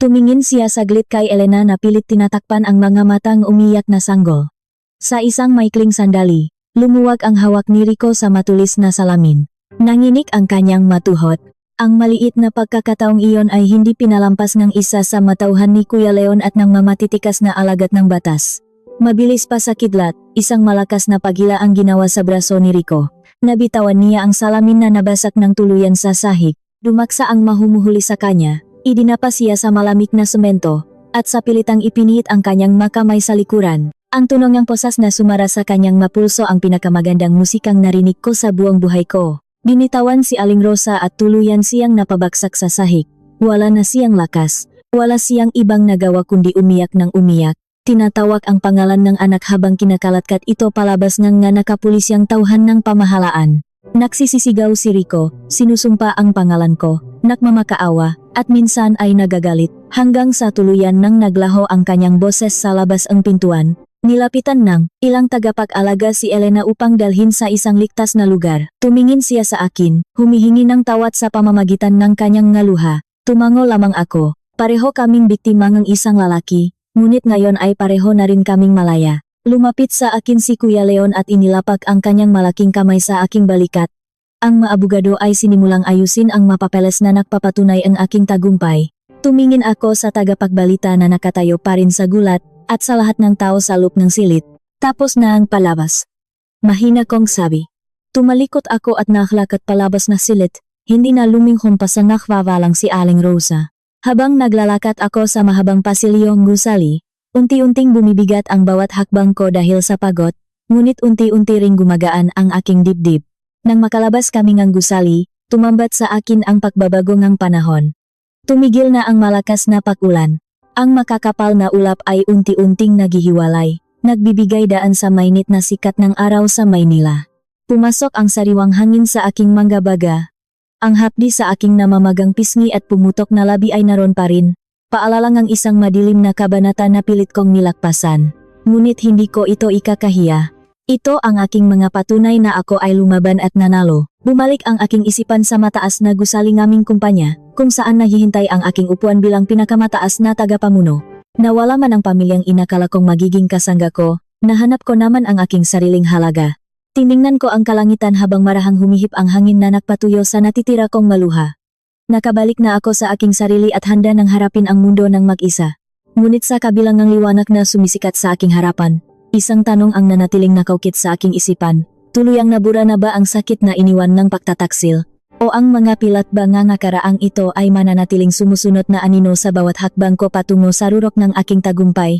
Tumingin siya saglit kay Elena na pilit tinatakpan ang mga matang umiyak na sanggol. Sa isang maikling sandali, lumuwag ang hawak ni Rico sa matulis na salamin. Nanginig ang kanyang matuhot. Ang maliit na pagkakataong iyon ay hindi pinalampas ng isa sa matauhan ni Kuya Leon at ng mamatitikas na alagad ng batas. Mabilis pa sa kidlat, isang malakas na pagila ang ginawa sa braso ni Rico. Nabitawan niya ang salamin na nabasak ng tuluyan sa sahig. Dumaksa ang mahumuhuli sa kanya. Idinapa siya sa malamig na semento, at sa pilitang ipiniit ang kanyang makamay sa likuran. Ang tunog ng posas na sumara sa kanyang mapulso ang pinakamagandang musikang narinig ko sa buong buhay ko. Binitawan si Aling Rosa at tuluyan siyang napabagsak sa sahig. Wala na siyang lakas, wala siyang ibang nagawa kundi umiyak ng umiyak. Tinatawag ang pangalan ng anak habang kinakalatkat ito palabas ng nga nakapulisyang tauhan ng pamahalaan. Nagsisisigaw si Rico, sinusumpa ang pangalan ko, nagmamakaawa, at minsan ay nagagalit, hanggang sa tuluyan nang naglaho ang kanyang boses sa labas ang pintuan. Nilapitan ng ilang tagapag-alaga si Elena upang dalhin sa isang ligtas na lugar. Tumingin siya sa akin, humihingi ng tawad sa pamamagitan ng kanyang ngaluha. Tumango lamang ako, pareho kaming biktima ng isang lalaki, ngunit ngayon ay pareho na rin kaming malaya. Lumapit sa akin si Kuya Leon at inilapak ang kanyang malaking kamay sa aking balikat. Ang maabogado ay sinimulang ayusin ang mapapeles na nagpapatunay ang aking tagumpay. Tumingin ako sa tagapagbalita na nakatayo pa rin sa gulat, at sa lahat ng tao sa loob ng silid. Tapos na ang palabas. Mahina kong sabi. Tumalikot ako at nakhlakat palabas na silid, hindi na luminghon pa sa nakwawalang si Aling Rosa. Habang naglalakat ako sa mahabang pasilyong gusali, unti-unting bumibigat ang bawat hakbang ko dahil sa pagod, ngunit unti-unti ring gumagaan ang aking dibdib. Nang makalabas kami ng gusali, tumambat sa akin ang pagbabago ng panahon. Tumigil na ang malakas na pag-ulan. Ang makakapal na ulap ay unti-unting naghihiwalay, nagbibigay daan sa mainit na sikat ng araw sa Maynila. Pumasok ang sariwang hangin sa aking manggabaga. Ang hapdi sa aking namamagang pisngi at pumutok na labi ay naroon pa rin. Paalalang ang isang madilim na kabanata na pilit kong nilakpasan. Ngunit hindi ko ito ikakahiya. Ito ang aking mga patunay na ako ay lumaban at nanalo. Bumalik ang aking isipan sa mataas na gusali ngaming kumpanya, kung saan naghihintay ang aking upuan bilang pinakamataas na tagapamuno. Nawala man ang pamilyang inakala kong magiging kasangga ko, nahanap ko naman ang aking sariling halaga. Tiningnan ko ang kalangitan habang marahang humihip ang hangin na nagpatuyo sa natitira kong maluha. Nakabalik na ako sa aking sarili at handa nang harapin ang mundo ng mag-isa. Ngunit sa kabilang ng liwanag na sumisikat sa aking harapan, isang tanong ang nanatiling nakaukit sa aking isipan. Tuluyang nabura na ba ang sakit na iniwan ng pagtataksil? O ang mga pilat ba nga nakaraang ito ay mananatiling sumusunod na anino sa bawat hakbang ko patungo sa rurok ng aking tagumpay?